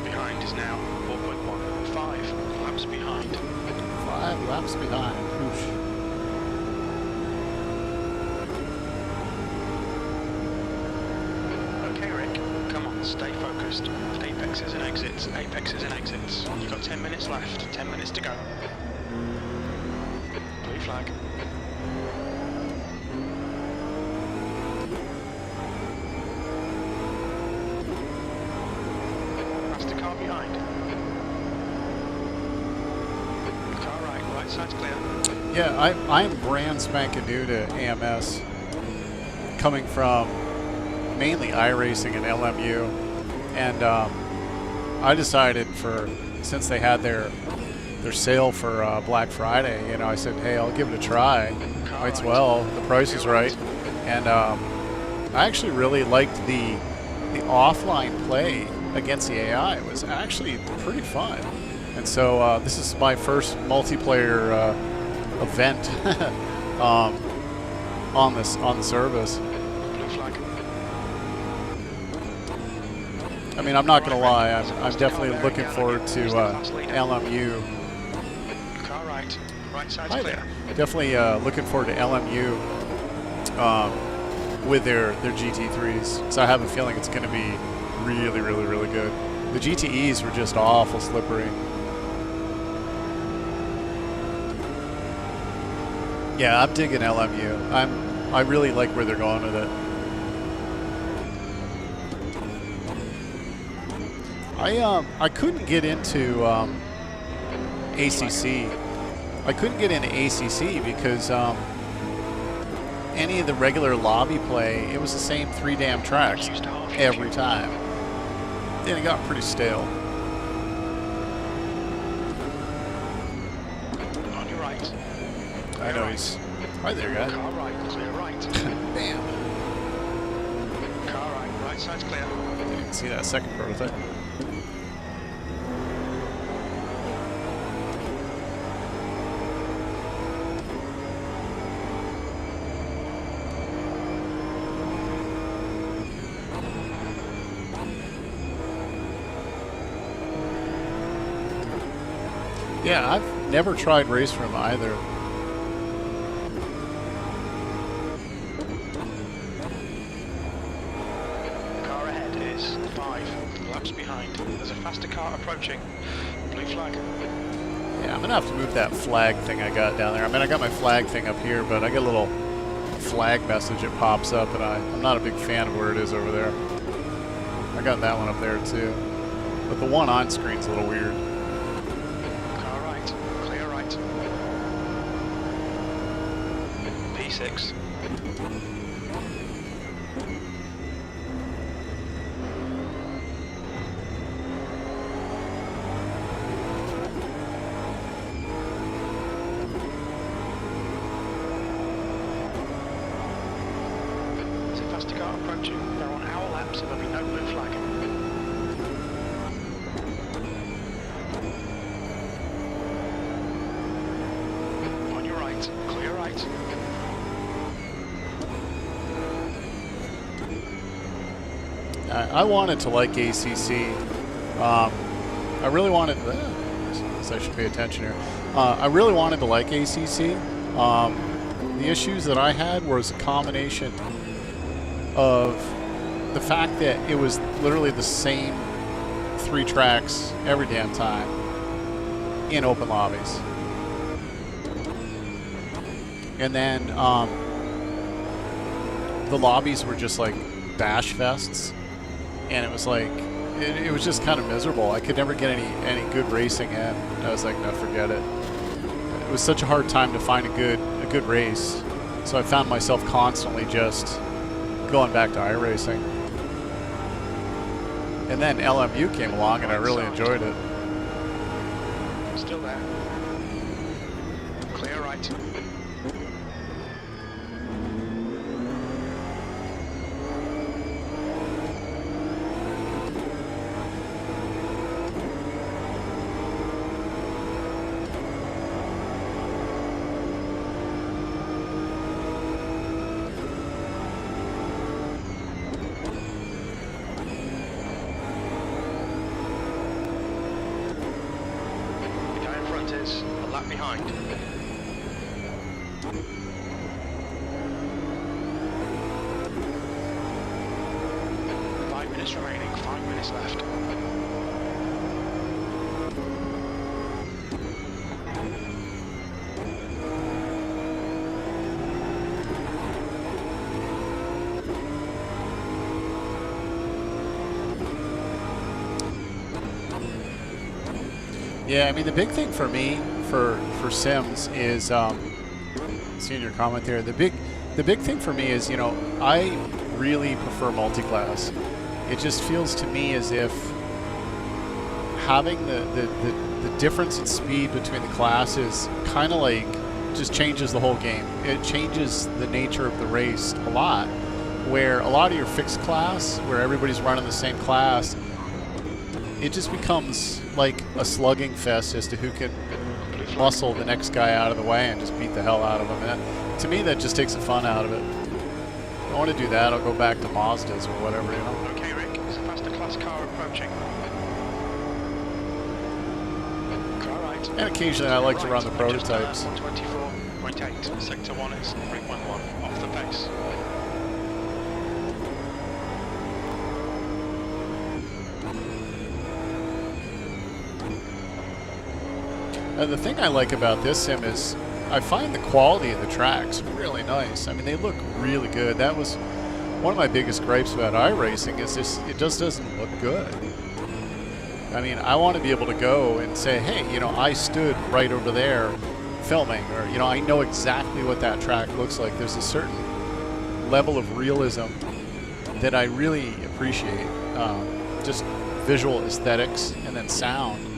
Behind is now 4.1. 5 laps behind. 5 laps behind. Oosh. Okay, Rick, come on, stay focused. Apexes and exits, apexes and exits. You've got 10 minutes left, 10 minutes to go. Blue flag. Car behind. side's clear. Yeah, I'm brand spanking new to AMS, coming from mainly iRacing and LMU, and I decided since they had their sale for Black Friday, you know, I said, hey, I'll give it a try. Might as well. The price is right, and I actually really liked the offline play against the AI. It was actually pretty fun, and so this is my first multiplayer event on the service. Blue flag. I mean, I'm not gonna lie, I'm definitely looking forward to LMU. Car right. Right side's Hi clear. there. Definitely looking forward to LMU with their GT3s. So I have a feeling it's going to be really, really, really good. The GTEs were just awful slippery. Yeah, I'm digging LMU. I really like where they're going with it. I couldn't get into ACC. I couldn't get into ACC because any of the regular lobby play, it was the same 3 damn tracks every time. And it got pretty stale. On your right. I know he's... Hi there, guy. Car right, clear right. Bam. Car right, right side's clear. You can see that second prototype. Yeah, I've never tried Race Room either. Car ahead is 5 laps behind. There's a faster car approaching. Blue flag. Yeah, I'm gonna have to move that flag thing I got down there. I mean, I got my flag thing up here, but I get a little flag message that pops up, and I'm not a big fan of where it is over there. I got that one up there too, but the one on screen's a little weird. Car right, clear right. P6. There's a faster car approaching. They're on our lap, so there'll be no blue flag. On your right, clear right. I wanted to like ACC. I really wanted. I should pay attention here. I really wanted to like ACC. The issues that I had was a combination of the fact that it was literally the same 3 tracks every damn time in open lobbies, and then the lobbies were just like bash fests, and it was like it was just kind of miserable. I could never get any good racing in. I was like, no, forget it. It was such a hard time to find a good race, so I found myself constantly just going back to iRacing. And then LMU came along, and I really enjoyed it. Still there. Clear right. Is a lap behind. 5 minutes remaining, 5 minutes left. Yeah, I mean, the big thing for me for Sims is seeing your comment there. The big thing for me is, you know, I really prefer multi-class. It just feels to me as if having the difference in speed between the classes kind of like just changes the whole game. It changes the nature of the race a lot, where a lot of your fixed class, where everybody's running the same class, it just becomes like a slugging fest as to who can muscle the next guy out of the way and just beat the hell out of him. And to me, that just takes the fun out of it. If I want to do that, I'll go back to Mazdas or whatever, you know. Okay, Rick, it's a faster class car approaching. Car right. And occasionally I like to run the prototypes. 124.8, sector 1 is 3.1, off the pace. The thing I like about this sim is I find the quality of the tracks really nice. I mean, they look really good. That was one of my biggest gripes about iRacing, is it just doesn't look good. I mean, I want to be able to go and say, hey, you know, I stood right over there filming, or, you know, I know exactly what that track looks like. There's a certain level of realism that I really appreciate. Just visual aesthetics and then sound.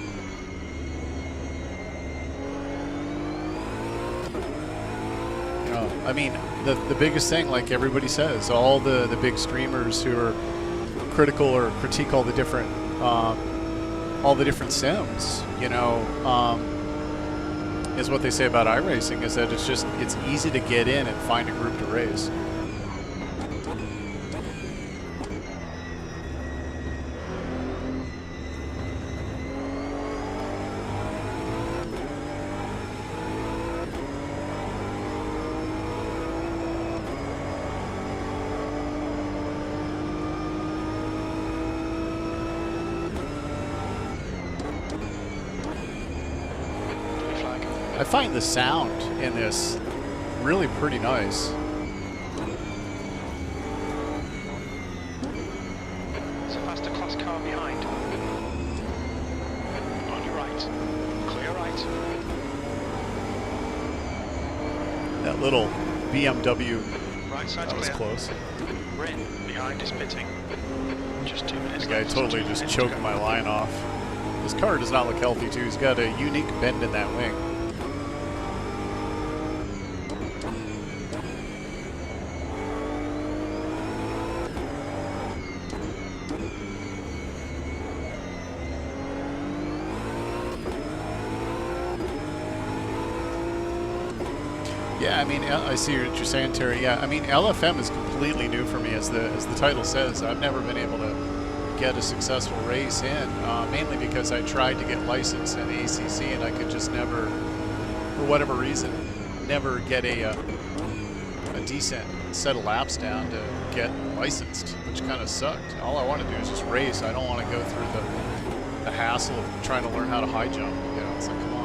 I mean, the biggest thing, like everybody says, all the big streamers who are critical or critique all the different sims, you know, is what they say about iRacing, is that it's easy to get in and find a group to race. I find the sound in this really pretty nice. It's a faster class car behind. On your right. Clear right. That little BMW, Right side's that was clear. close. We're in. Behind is pitting. Just 2 minutes The guy left. totally 2 just minutes choked to go. my line off. This car does not look healthy too. He's got a unique bend in that wing. Yeah, I mean, I see what you're saying, Terry. Yeah, I mean, LFM is completely new for me, as the title says. I've never been able to get a successful race in, mainly because I tried to get licensed in the ACC and I could just never, for whatever reason, never get a decent set of laps down to get licensed, which kind of sucked. All I want to do is just race. I don't want to go through the hassle of trying to learn how to high jump. You know, it's like, come on.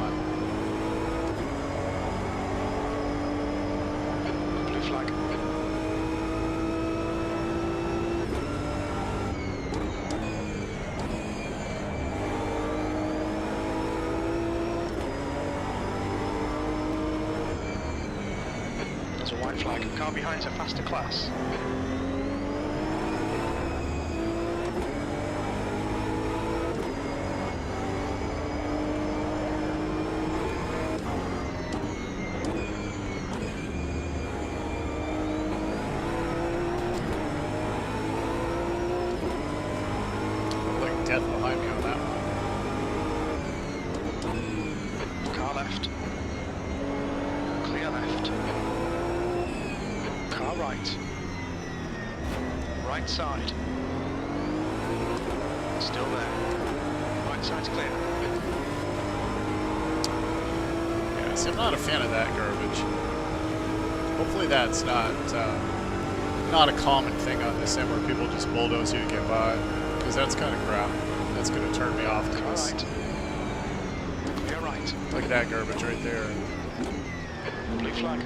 Blue flag. There's a white flag. Car behind's a faster class. Like death behind me on that one. Car left. Clear left. Car right. Right side. Still there. Right side's clear. Yeah, see, I'm not a fan of that garbage. Hopefully that's not a common thing on this end where people just bulldoze you to get by, because that's kind of crap. That's going to turn me off to Car this. right. Clear right. Look at that garbage right there. Blue flag.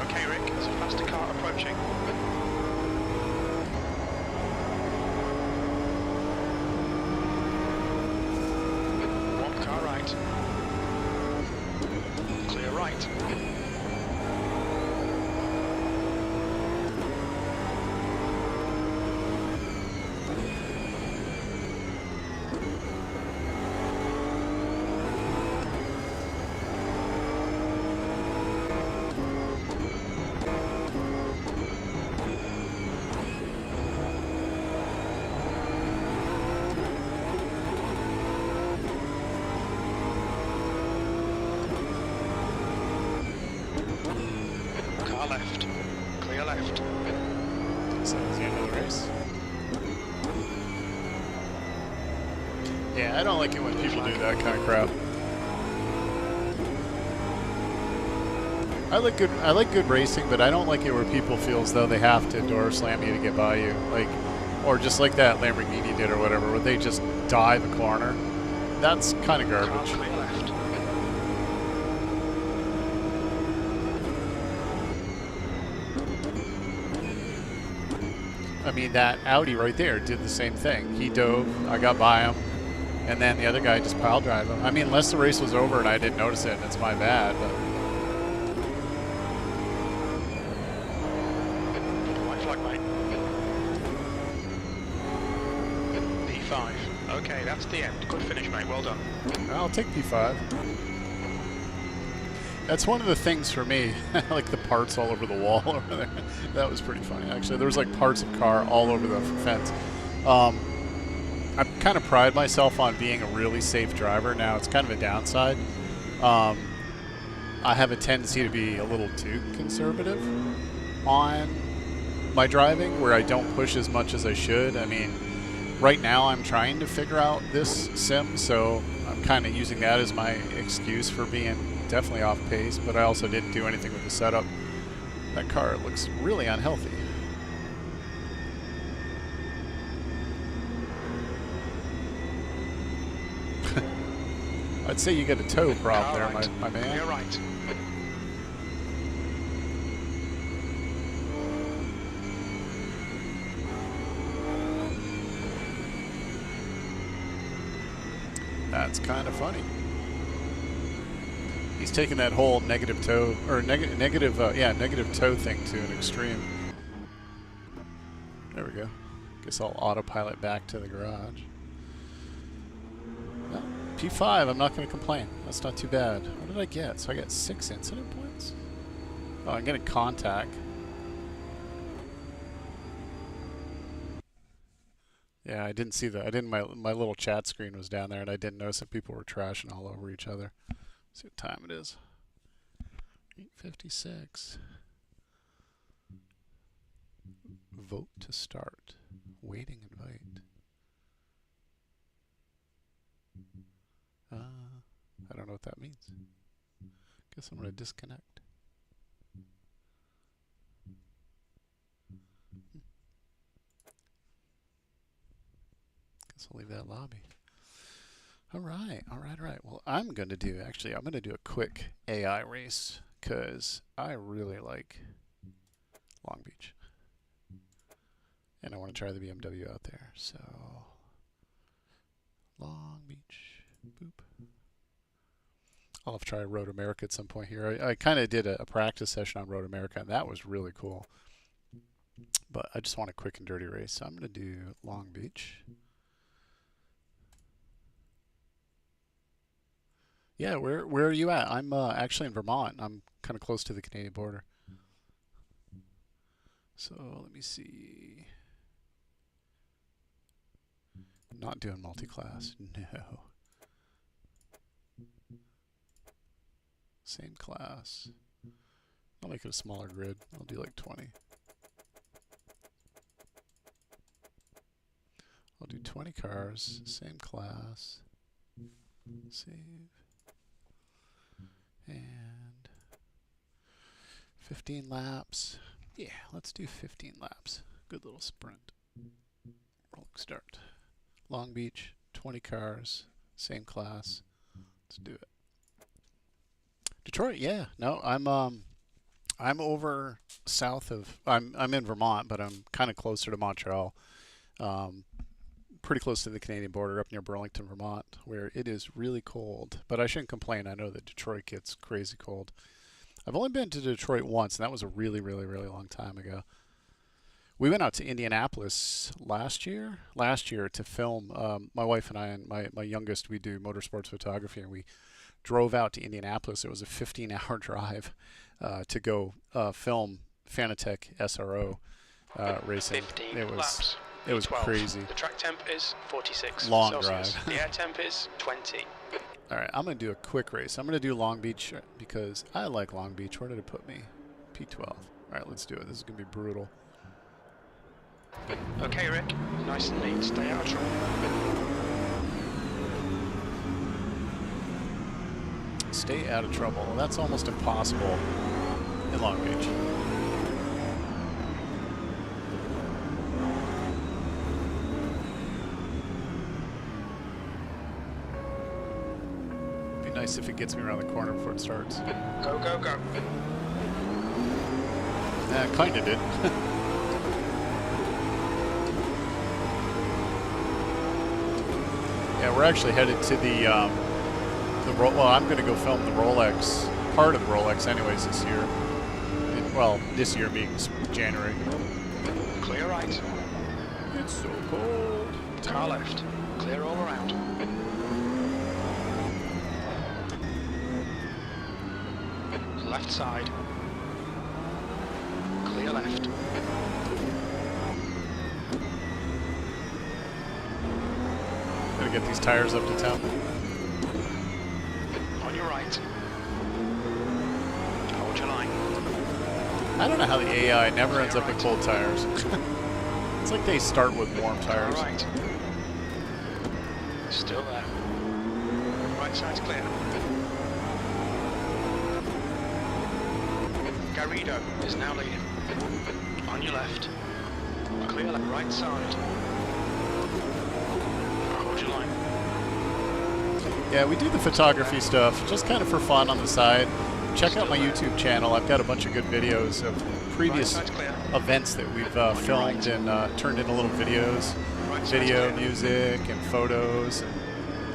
Okay, Rick, there's a faster car approaching. left. Clear right. Car left. Clear left. So that's the end of the race. Yeah, I don't like it when people do that kind of crap. I like good racing, but I don't like it where people feel as though they have to door slam you to get by you, like, or just like that Lamborghini did or whatever, where they just dive a corner. That's kind of garbage. Car clear left. I mean, that Audi right there did the same thing. He dove, I got by him, and then the other guy just pile drive him. I mean, unless the race was over and I didn't notice it, and it's my bad, but. White flag, mate. P5. Okay, that's the end. Good finish, mate. Well done. I'll take P5. That's one of the things for me, like the parts all over the wall over there. That was pretty funny, actually. There was like parts of car all over the fence. I kind of pride myself on being a really safe driver. Now, it's kind of a downside. I have a tendency to be a little too conservative on my driving, where I don't push as much as I should. I mean, right now I'm trying to figure out this sim, so I'm kind of using that as my excuse for being definitely off pace, but I also didn't do anything with the setup. That car looks really unhealthy. I'd say you got a toe prop there, right. my man. You're right. That's kind of funny. He's taking that whole negative toe, or negative toe thing to an extreme. There we go. Guess I'll autopilot back to the garage. Well, P5, I'm not going to complain. That's not too bad. What did I get? So I got 6 incident points? Oh, I'm getting contact. Yeah, I didn't see that. My little chat screen was down there, and I didn't notice that people were trashing all over each other. Let's see what time it is. 8:56. Vote to start. Waiting invite. I don't know what that means. Guess I'm going to disconnect. Guess I'll leave that lobby. All right. Well, I'm going to do a quick AI race because I really like Long Beach. And I want to try the BMW out there. So, Long Beach, boop. I'll have to try Road America at some point here. I kind of did a practice session on Road America, and that was really cool. But I just want a quick and dirty race. So I'm going to do Long Beach. Yeah, where are you at? I'm actually in Vermont. I'm kind of close to the Canadian border. So let me see. Not doing multi-class. No. Same class. I'll make it a smaller grid. I'll do like 20. I'll do 20 cars, same class. Save. And 15 laps. Yeah, let's do 15 laps. Good little sprint. Rolling start. Long Beach, 20 cars, same class. Let's do it. Detroit, yeah. No, I'm over south of I'm in Vermont, but I'm kind of closer to Montreal. pretty close to the Canadian border, up near Burlington, Vermont, where it is really cold. But I shouldn't complain. I know that Detroit gets crazy cold. I've only been to Detroit once, and that was a really, really, really long time ago. We went out to Indianapolis last year to film. My wife and I and my youngest, we do motorsports photography, and we drove out to Indianapolis. It was a 15-hour drive to go film Fanatec SRO racing. It was crazy. The track temp is 46 long Celsius. drive. The air temp is 20. All right, I'm going to do a quick race. I'm going to do Long Beach because I like Long Beach. Where did it put me? P12. All right, let's do it. This is going to be brutal. Okay, Rick. Nice and neat. Stay out of trouble. Stay out of trouble. Well, that's almost impossible in Long Beach. Be nice if it gets me around the corner before it starts. Go, go, go. Yeah, it kind of did. Yeah, we're actually headed to the well, I'm going to go film the Rolex, part of Rolex anyways this year. Well, this year being January. Clear right. It's so cold. Car left. Clear all around. Left side. Clear left. Gotta get these tires up to temp. On your right. Hold your line. I don't know how the AI never ends up with cold tires. It's like they start with warm tires. All right. Still there. Right side's clear. Garrido is now leading. On your left. Clear left. Right side. Hold your line. Yeah, we do the photography stuff just kind of for fun on the side. Check out my YouTube channel. I've got a bunch of good videos of previous events that we've filmed and turned into little videos. Video, music, and photos, and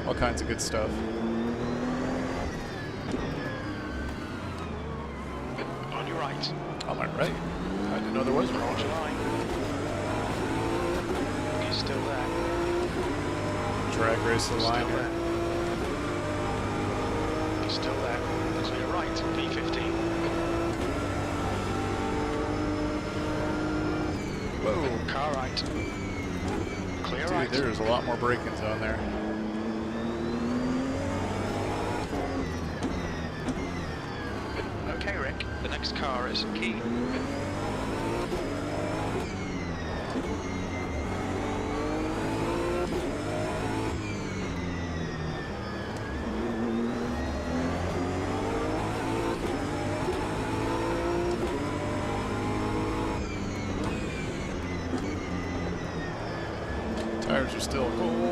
all kinds of good stuff. On your right. On my right? I didn't know there was one. Hold your line. He's still there. Drag race the line Still here. there. He's still there. Clear right. P15. Whoa. Car right. Clear Dude, right. there's a lot more break-ins on there. Okay, Rick. The next car is Key. Tires are still cold.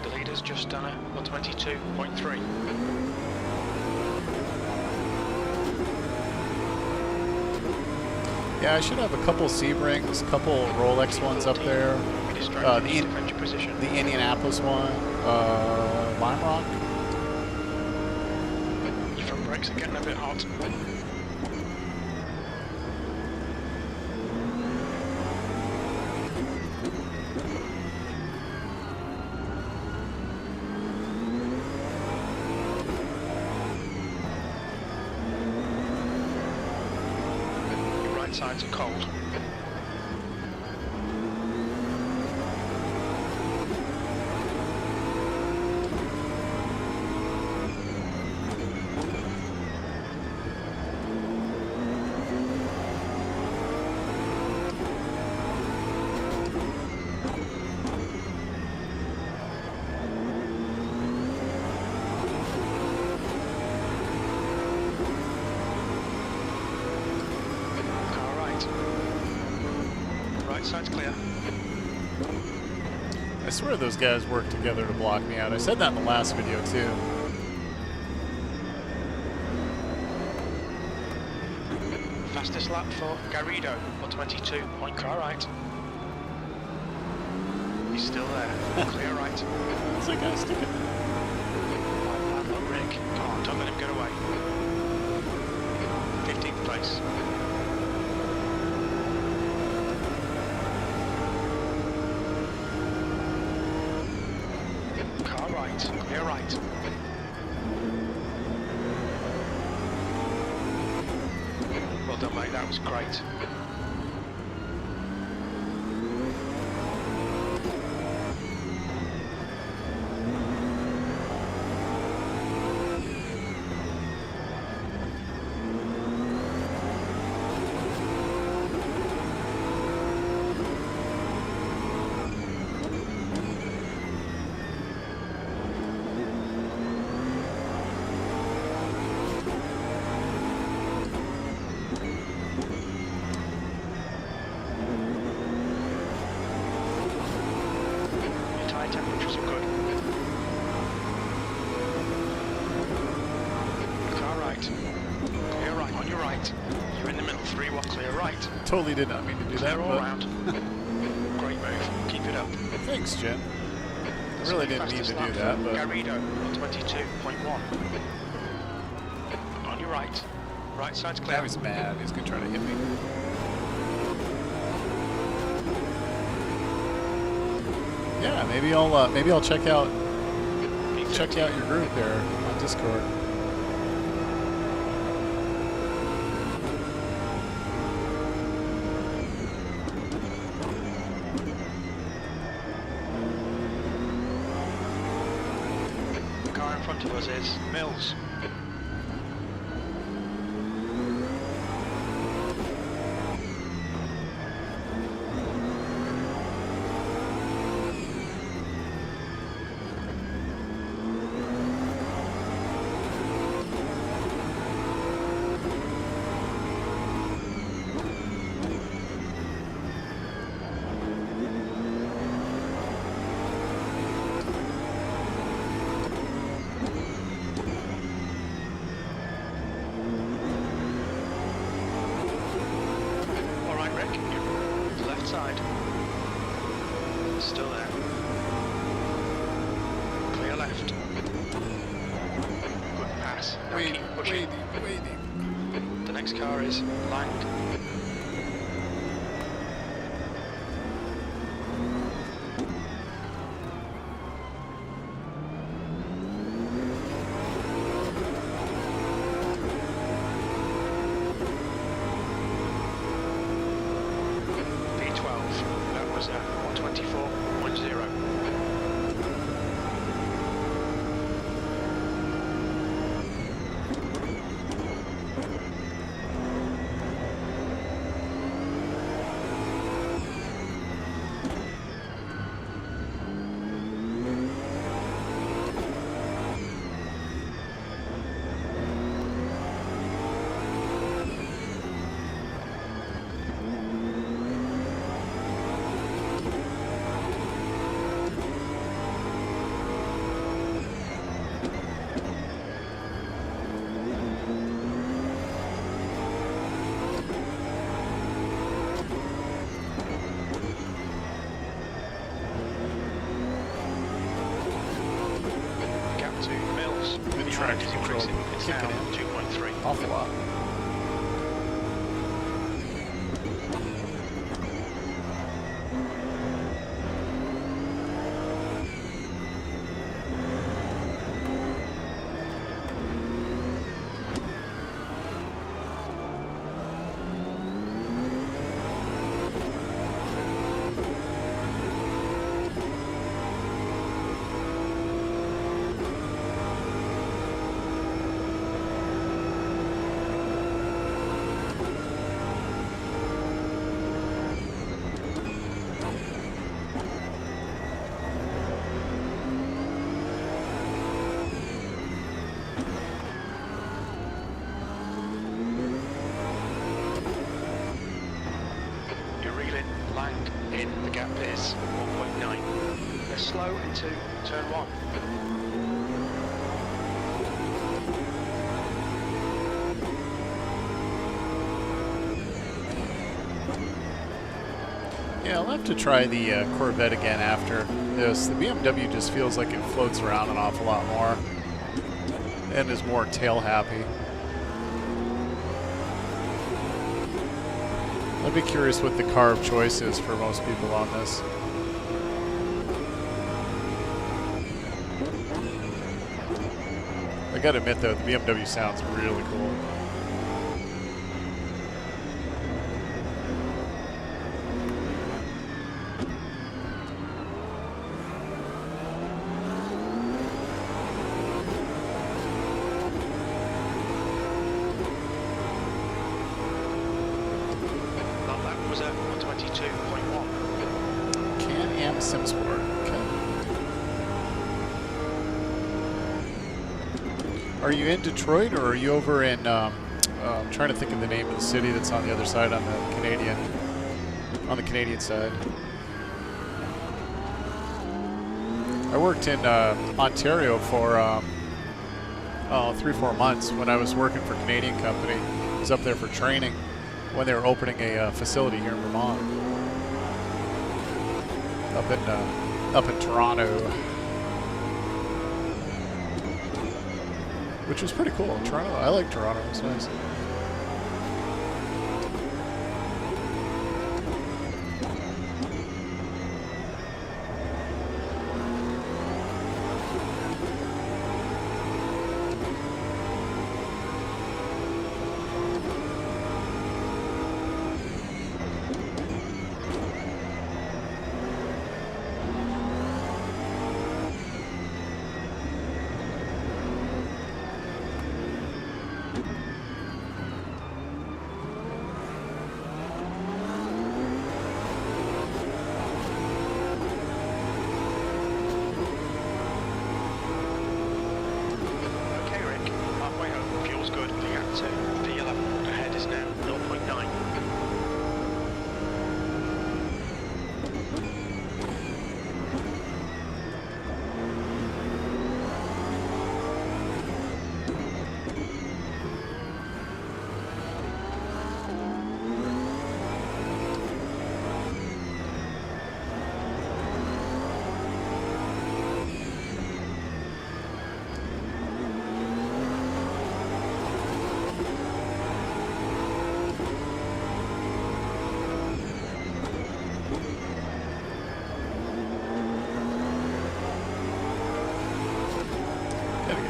The leader's just done a 122.3. Yeah, I should have a couple Sebrings, a couple Rolex ones up there. Defend your position. The Indianapolis one, Bimarco. Your front brakes are getting a bit hot. Your right sides are cold. Right side's clear. I swear those guys work together to block me out. I said that in the last video too. Fastest lap for Garrido, 122. Car right. He's still there. Clear right. What's that guy sticking? Rick. Come on, don't let him get away. 15th place. Car right. Clear right. Well done, mate. That was great. Temperatures are good. Car right. Clear right. On your right. You're in the middle. 3 watt clear right. Totally did not mean to do that. Clear all round. Great move. Keep it up. Thanks, Jim. I really didn't mean to do that, but... Garrido, 22.1. On your right. Right side's clear. Now he's mad. He's going to try to hit me. Yeah, maybe I'll check out your group there on Discord. The car in front of us is Mills. Side. Still there. Clear left. Good pass. Now keep pushing. Waiting. The next car is Lang. That was 124.0. Track is control. increasing. It's now 2.3. Awful lot. in, the gap is 1.9. They're slow into turn 1. Yeah, I'll have to try the Corvette again after this. The BMW just feels like it floats around an awful lot more and is more tail happy. I'd be curious what the car of choice is for most people on this. I gotta admit though, the BMW sounds really cool. Was at 122.1. Can-Am SimSport. Okay. Are you in Detroit or are you over in? I'm trying to think of the name of the city that's on the other side on the Canadian side. I worked in Ontario for 3-4 months when I was working for a Canadian company. I was up there for training when they were opening a facility here in Vermont, up in Toronto, which was pretty cool. Toronto, I like Toronto. It's nice.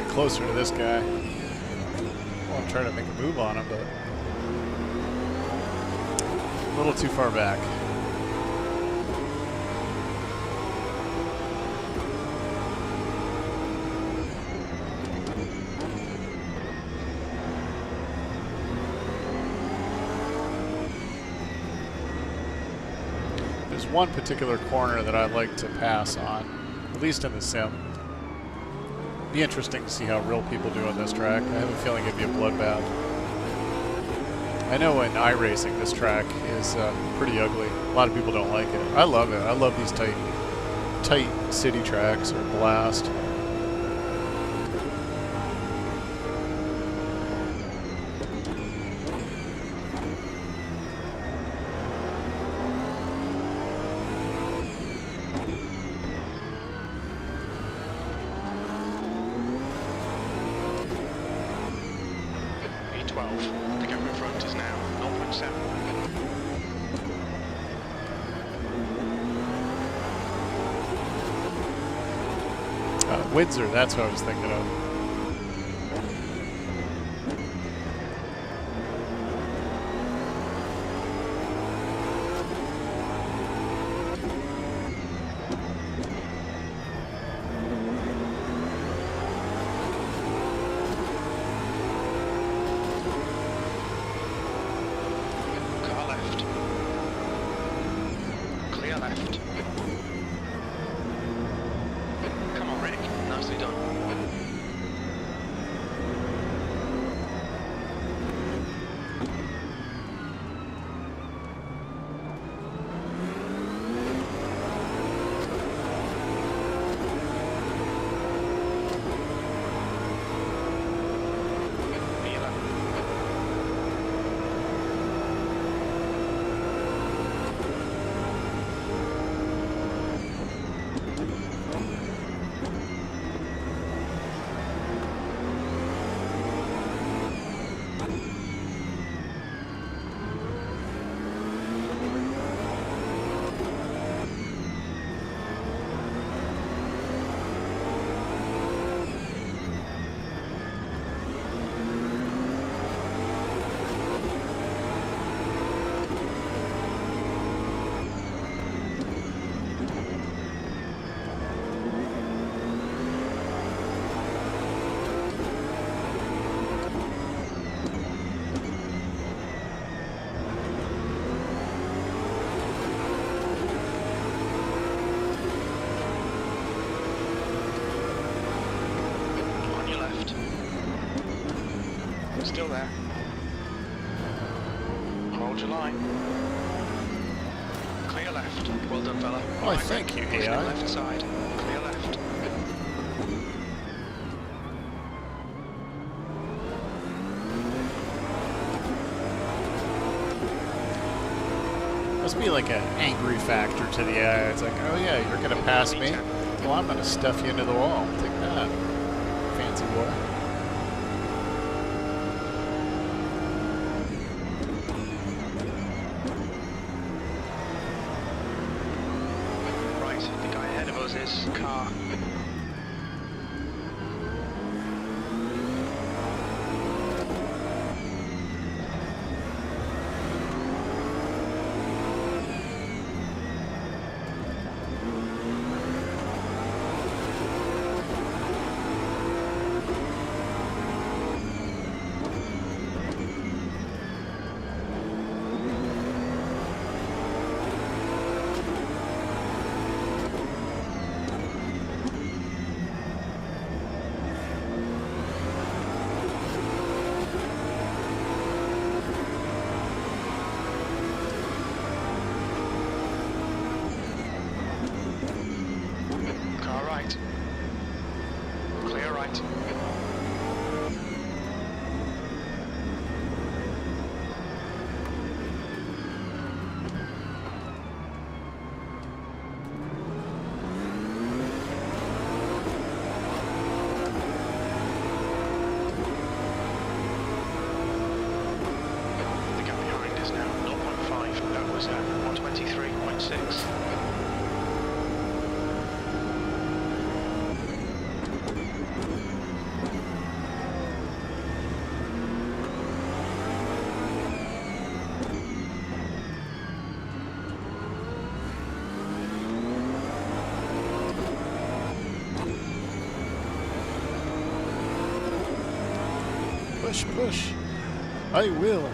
Closer to this guy. Well, I'm trying to make a move on him, but a little too far back. There's one particular corner that I like to pass on, at least in the sim. Be interesting to see how real people do on this track. I have a feeling it'd be a bloodbath. I know in iRacing this track is pretty ugly. A lot of people don't like it. I love it. I love these tight city tracks or blast. The gap in front is now 0.7. Windsor, that's what I was thinking of. Hold your line. Clear left. Well done, fella. Oh, thank you, Clear AI. left side. Clear left. Must be like an angry factor to the AI. It's like, oh yeah, you're gonna pass me? Well, I'm gonna stuff you into the wall. Take that, fancy boy. Right, the guy ahead of us is car. Clear right. The gap behind is now 0.5. That was at 123.6. Push, push. I will.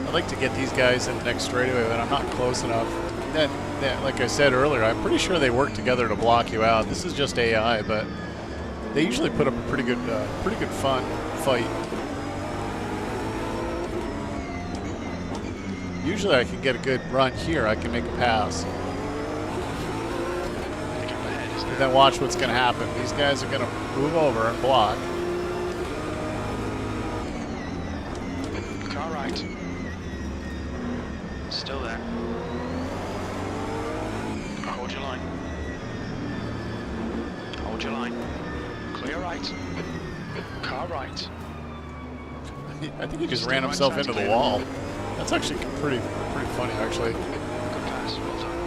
I'd like to get these guys in the next straightaway, but I'm not close enough. Then, like I said earlier, I'm pretty sure they work together to block you out. This is just AI, but they usually put up a pretty good fun fight. Usually I can get a good run here. I can make a pass. But then watch what's going to happen. These guys are going to move over and block. Car right. Still there. Hold your line. Hold your line. Clear right. Car right. I think he just ran himself into the wall. That's actually pretty funny, actually. Good pass. Well done.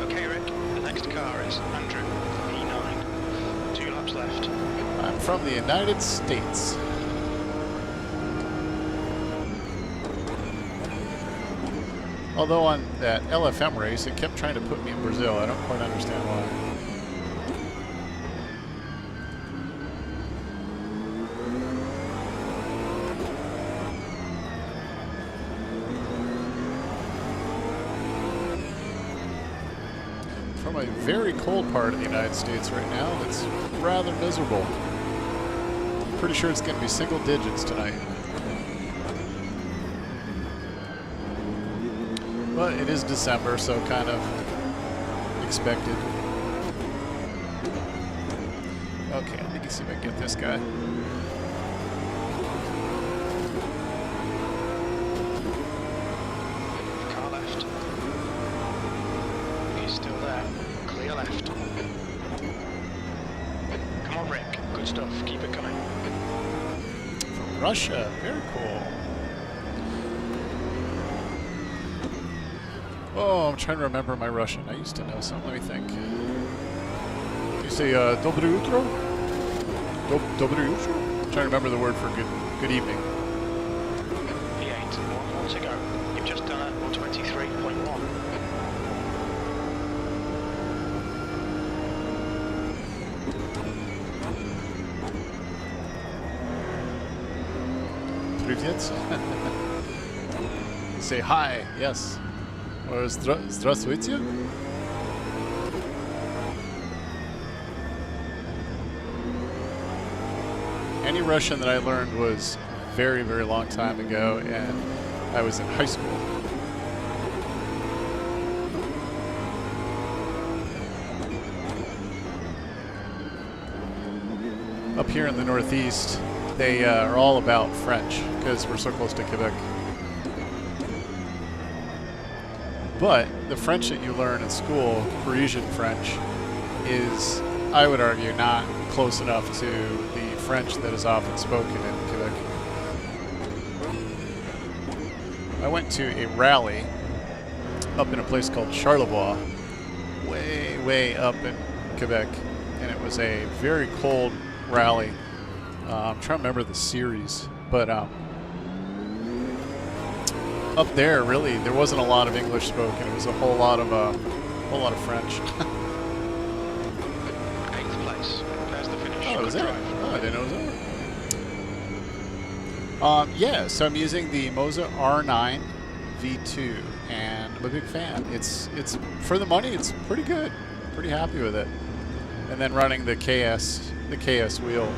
Okay, Rick. The next car is Andrew, E9. 2 laps left. I'm from the United States. Although on that LFM race, it kept trying to put me in Brazil. I don't quite understand why. From a very cold part of the United States right now that's rather miserable. Pretty sure it's going to be single digits tonight. But it is December, so kind of expected. Okay, let me see if I can get this guy. Car left. He's still there. Clear left. Come on, Rick. Good stuff. Keep it coming. From Russia. Very cool. Oh, I'm trying to remember my Russian. I used to know some. Let me think. You say, Dobry utro? Dobry utro? I'm trying to remember the word for good evening. P8, 1 more to go. You've just done it, 123.1. Привет. Say hi, yes. Or здравствуйте. Any Russian that I learned was very, very long time ago, and I was in high school. Up here in the Northeast, they are all about French because we're so close to Quebec. But the French that you learn in school, Parisian French, is, I would argue, not close enough to the French that is often spoken in Quebec. I went to a rally up in a place called Charlevoix, way, way up in Quebec, and it was a very cold rally. I'm trying to remember the series, but up there, really, there wasn't a lot of English spoken. It was a whole lot of French. 8th place. There's the finish. Oh, was it? Oh, I didn't know it was over. Yeah, so I'm using the MOZA R9 V2, and I'm a big fan. It's for the money, it's pretty good. Pretty happy with it. And then running the KS wheel.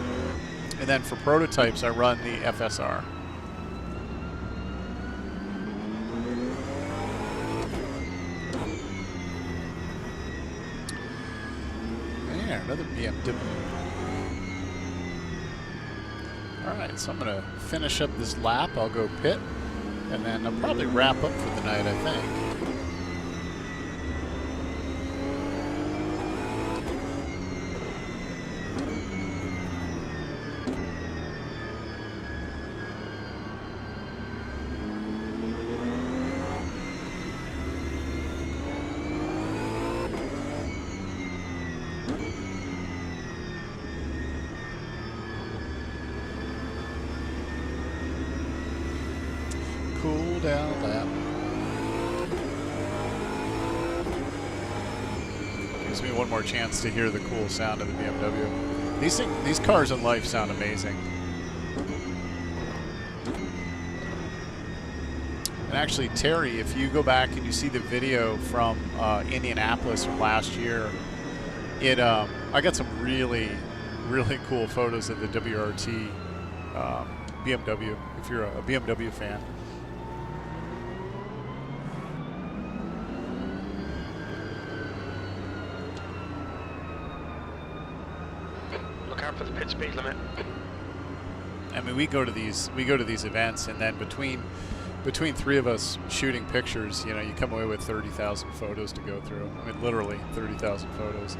And then for prototypes, I run the FSR. There, another BMW. Alright, so I'm going to finish up this lap. I'll go pit, and then I'll probably wrap up for the night, I think. Cool down lap. Gives me one more chance to hear the cool sound of the BMW. These cars in life sound amazing. And actually, Terry, if you go back and you see the video from Indianapolis from last year, I got some really, really cool photos of the WRT BMW. If you're a BMW fan. For the pit speed limit. I mean, we go to these events, and then between three of us shooting pictures, you know, you come away with 30,000 photos to go through. I mean, literally 30,000 photos.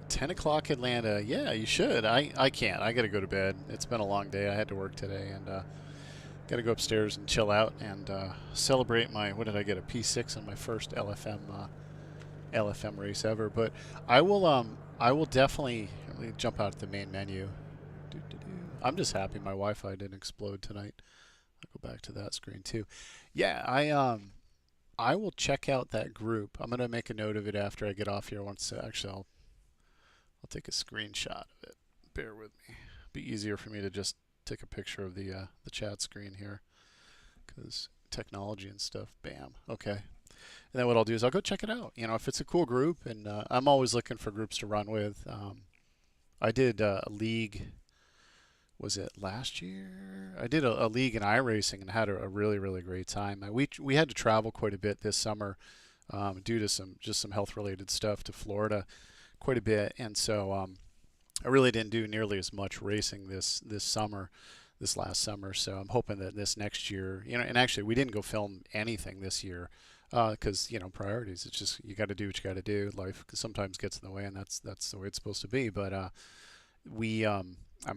$10 Atlanta. Yeah, you should. I can't. I got to go to bed. It's been a long day. I had to work today, and got to go upstairs and chill out and celebrate my, what did I get, a P6 on my first LFM race ever. But I will definitely, let me jump out at the main menu. I'm just happy my Wi-Fi didn't explode tonight. I'll go back to that screen too. Yeah, I will check out that group. I'm gonna make a note of it after I get off here. Once actually, I'll take a screenshot of it. Bear with me. It'll be easier for me to just take a picture of the chat screen here, because technology and stuff. Bam. Okay. And then what I'll do is I'll go check it out. You know, if it's a cool group, and I'm always looking for groups to run with. I did a league. Was it last year? I did a league in iRacing and had a really, really great time. We had to travel quite a bit this summer due to some health related stuff to Florida quite a bit, and so I really didn't do nearly as much racing this last summer. So I'm hoping that this next year, you know, and actually we didn't go film anything this year because, you know, priorities. It's just, you got to do what you got to do. Life sometimes gets in the way, and that's the way it's supposed to be. But I'm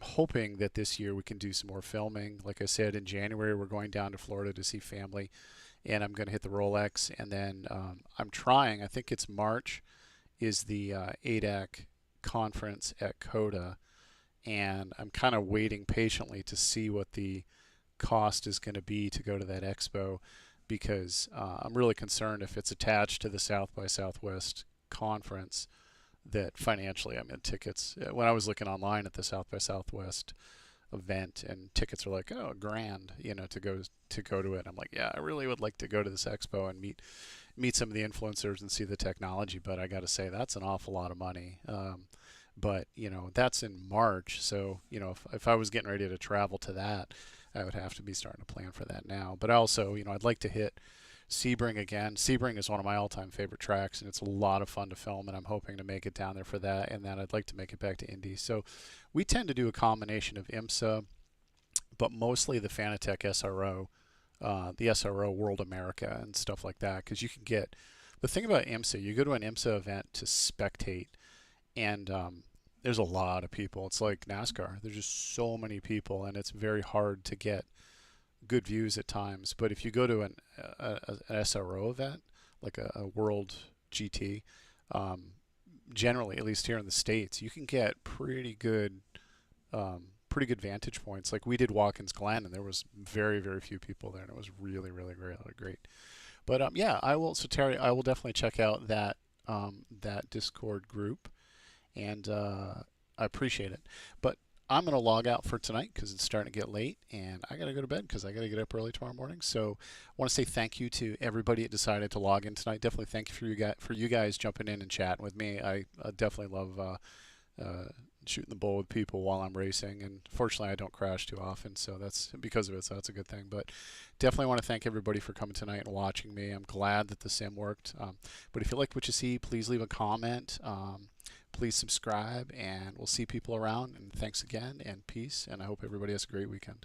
hoping that this year we can do some more filming. Like I said, in January we're going down to Florida to see family, and I'm going to hit the Rolex, and then I'm trying. I think it's March is the ADAC conference at COTA, and I'm kind of waiting patiently to see what the cost is going to be to go to that expo, because I'm really concerned if it's attached to the South by Southwest conference that financially, I mean, tickets, when I was looking online at the South by Southwest event, and tickets are like, oh, $1,000, you know, to go to it. I'm like, yeah, I really would like to go to this expo and meet some of the influencers and see the technology. But I got to say, that's an awful lot of money. But you know, that's in March, so you know, if I was getting ready to travel to that, I would have to be starting to plan for that now. But also, you know, I'd like to hit Sebring again. Sebring is one of my all-time favorite tracks, and it's a lot of fun to film, and I'm hoping to make it down there for that, and then I'd like to make it back to Indy. So we tend to do a combination of IMSA, but mostly the Fanatec SRO, the SRO World America and stuff like that, because you can get, the thing about IMSA, you go to an IMSA event to spectate, and there's a lot of people. It's like NASCAR. There's just so many people, and it's very hard to get good views at times. But if you go to an SRO event, like a World GT, generally, at least here in the States, you can get pretty good vantage points. Like we did Watkins Glen, and there was very, very few people there, and it was really, really, really great. But yeah, I will. So Terry, I will definitely check out that that Discord group, and I appreciate it. But I'm going to log out for tonight because it's starting to get late, and I got to go to bed because I got to get up early tomorrow morning. So I want to say thank you to everybody that decided to log in tonight. Definitely thank you for you guys jumping in and chatting with me. I definitely love shooting the bull with people while I'm racing, and fortunately I don't crash too often, so that's because of it, so that's a good thing. But definitely want to thank everybody for coming tonight and watching me. I'm glad that the sim worked. But if you like what you see, please leave a comment. Please subscribe, and we'll see people around. And thanks again, and peace, and I hope everybody has a great weekend.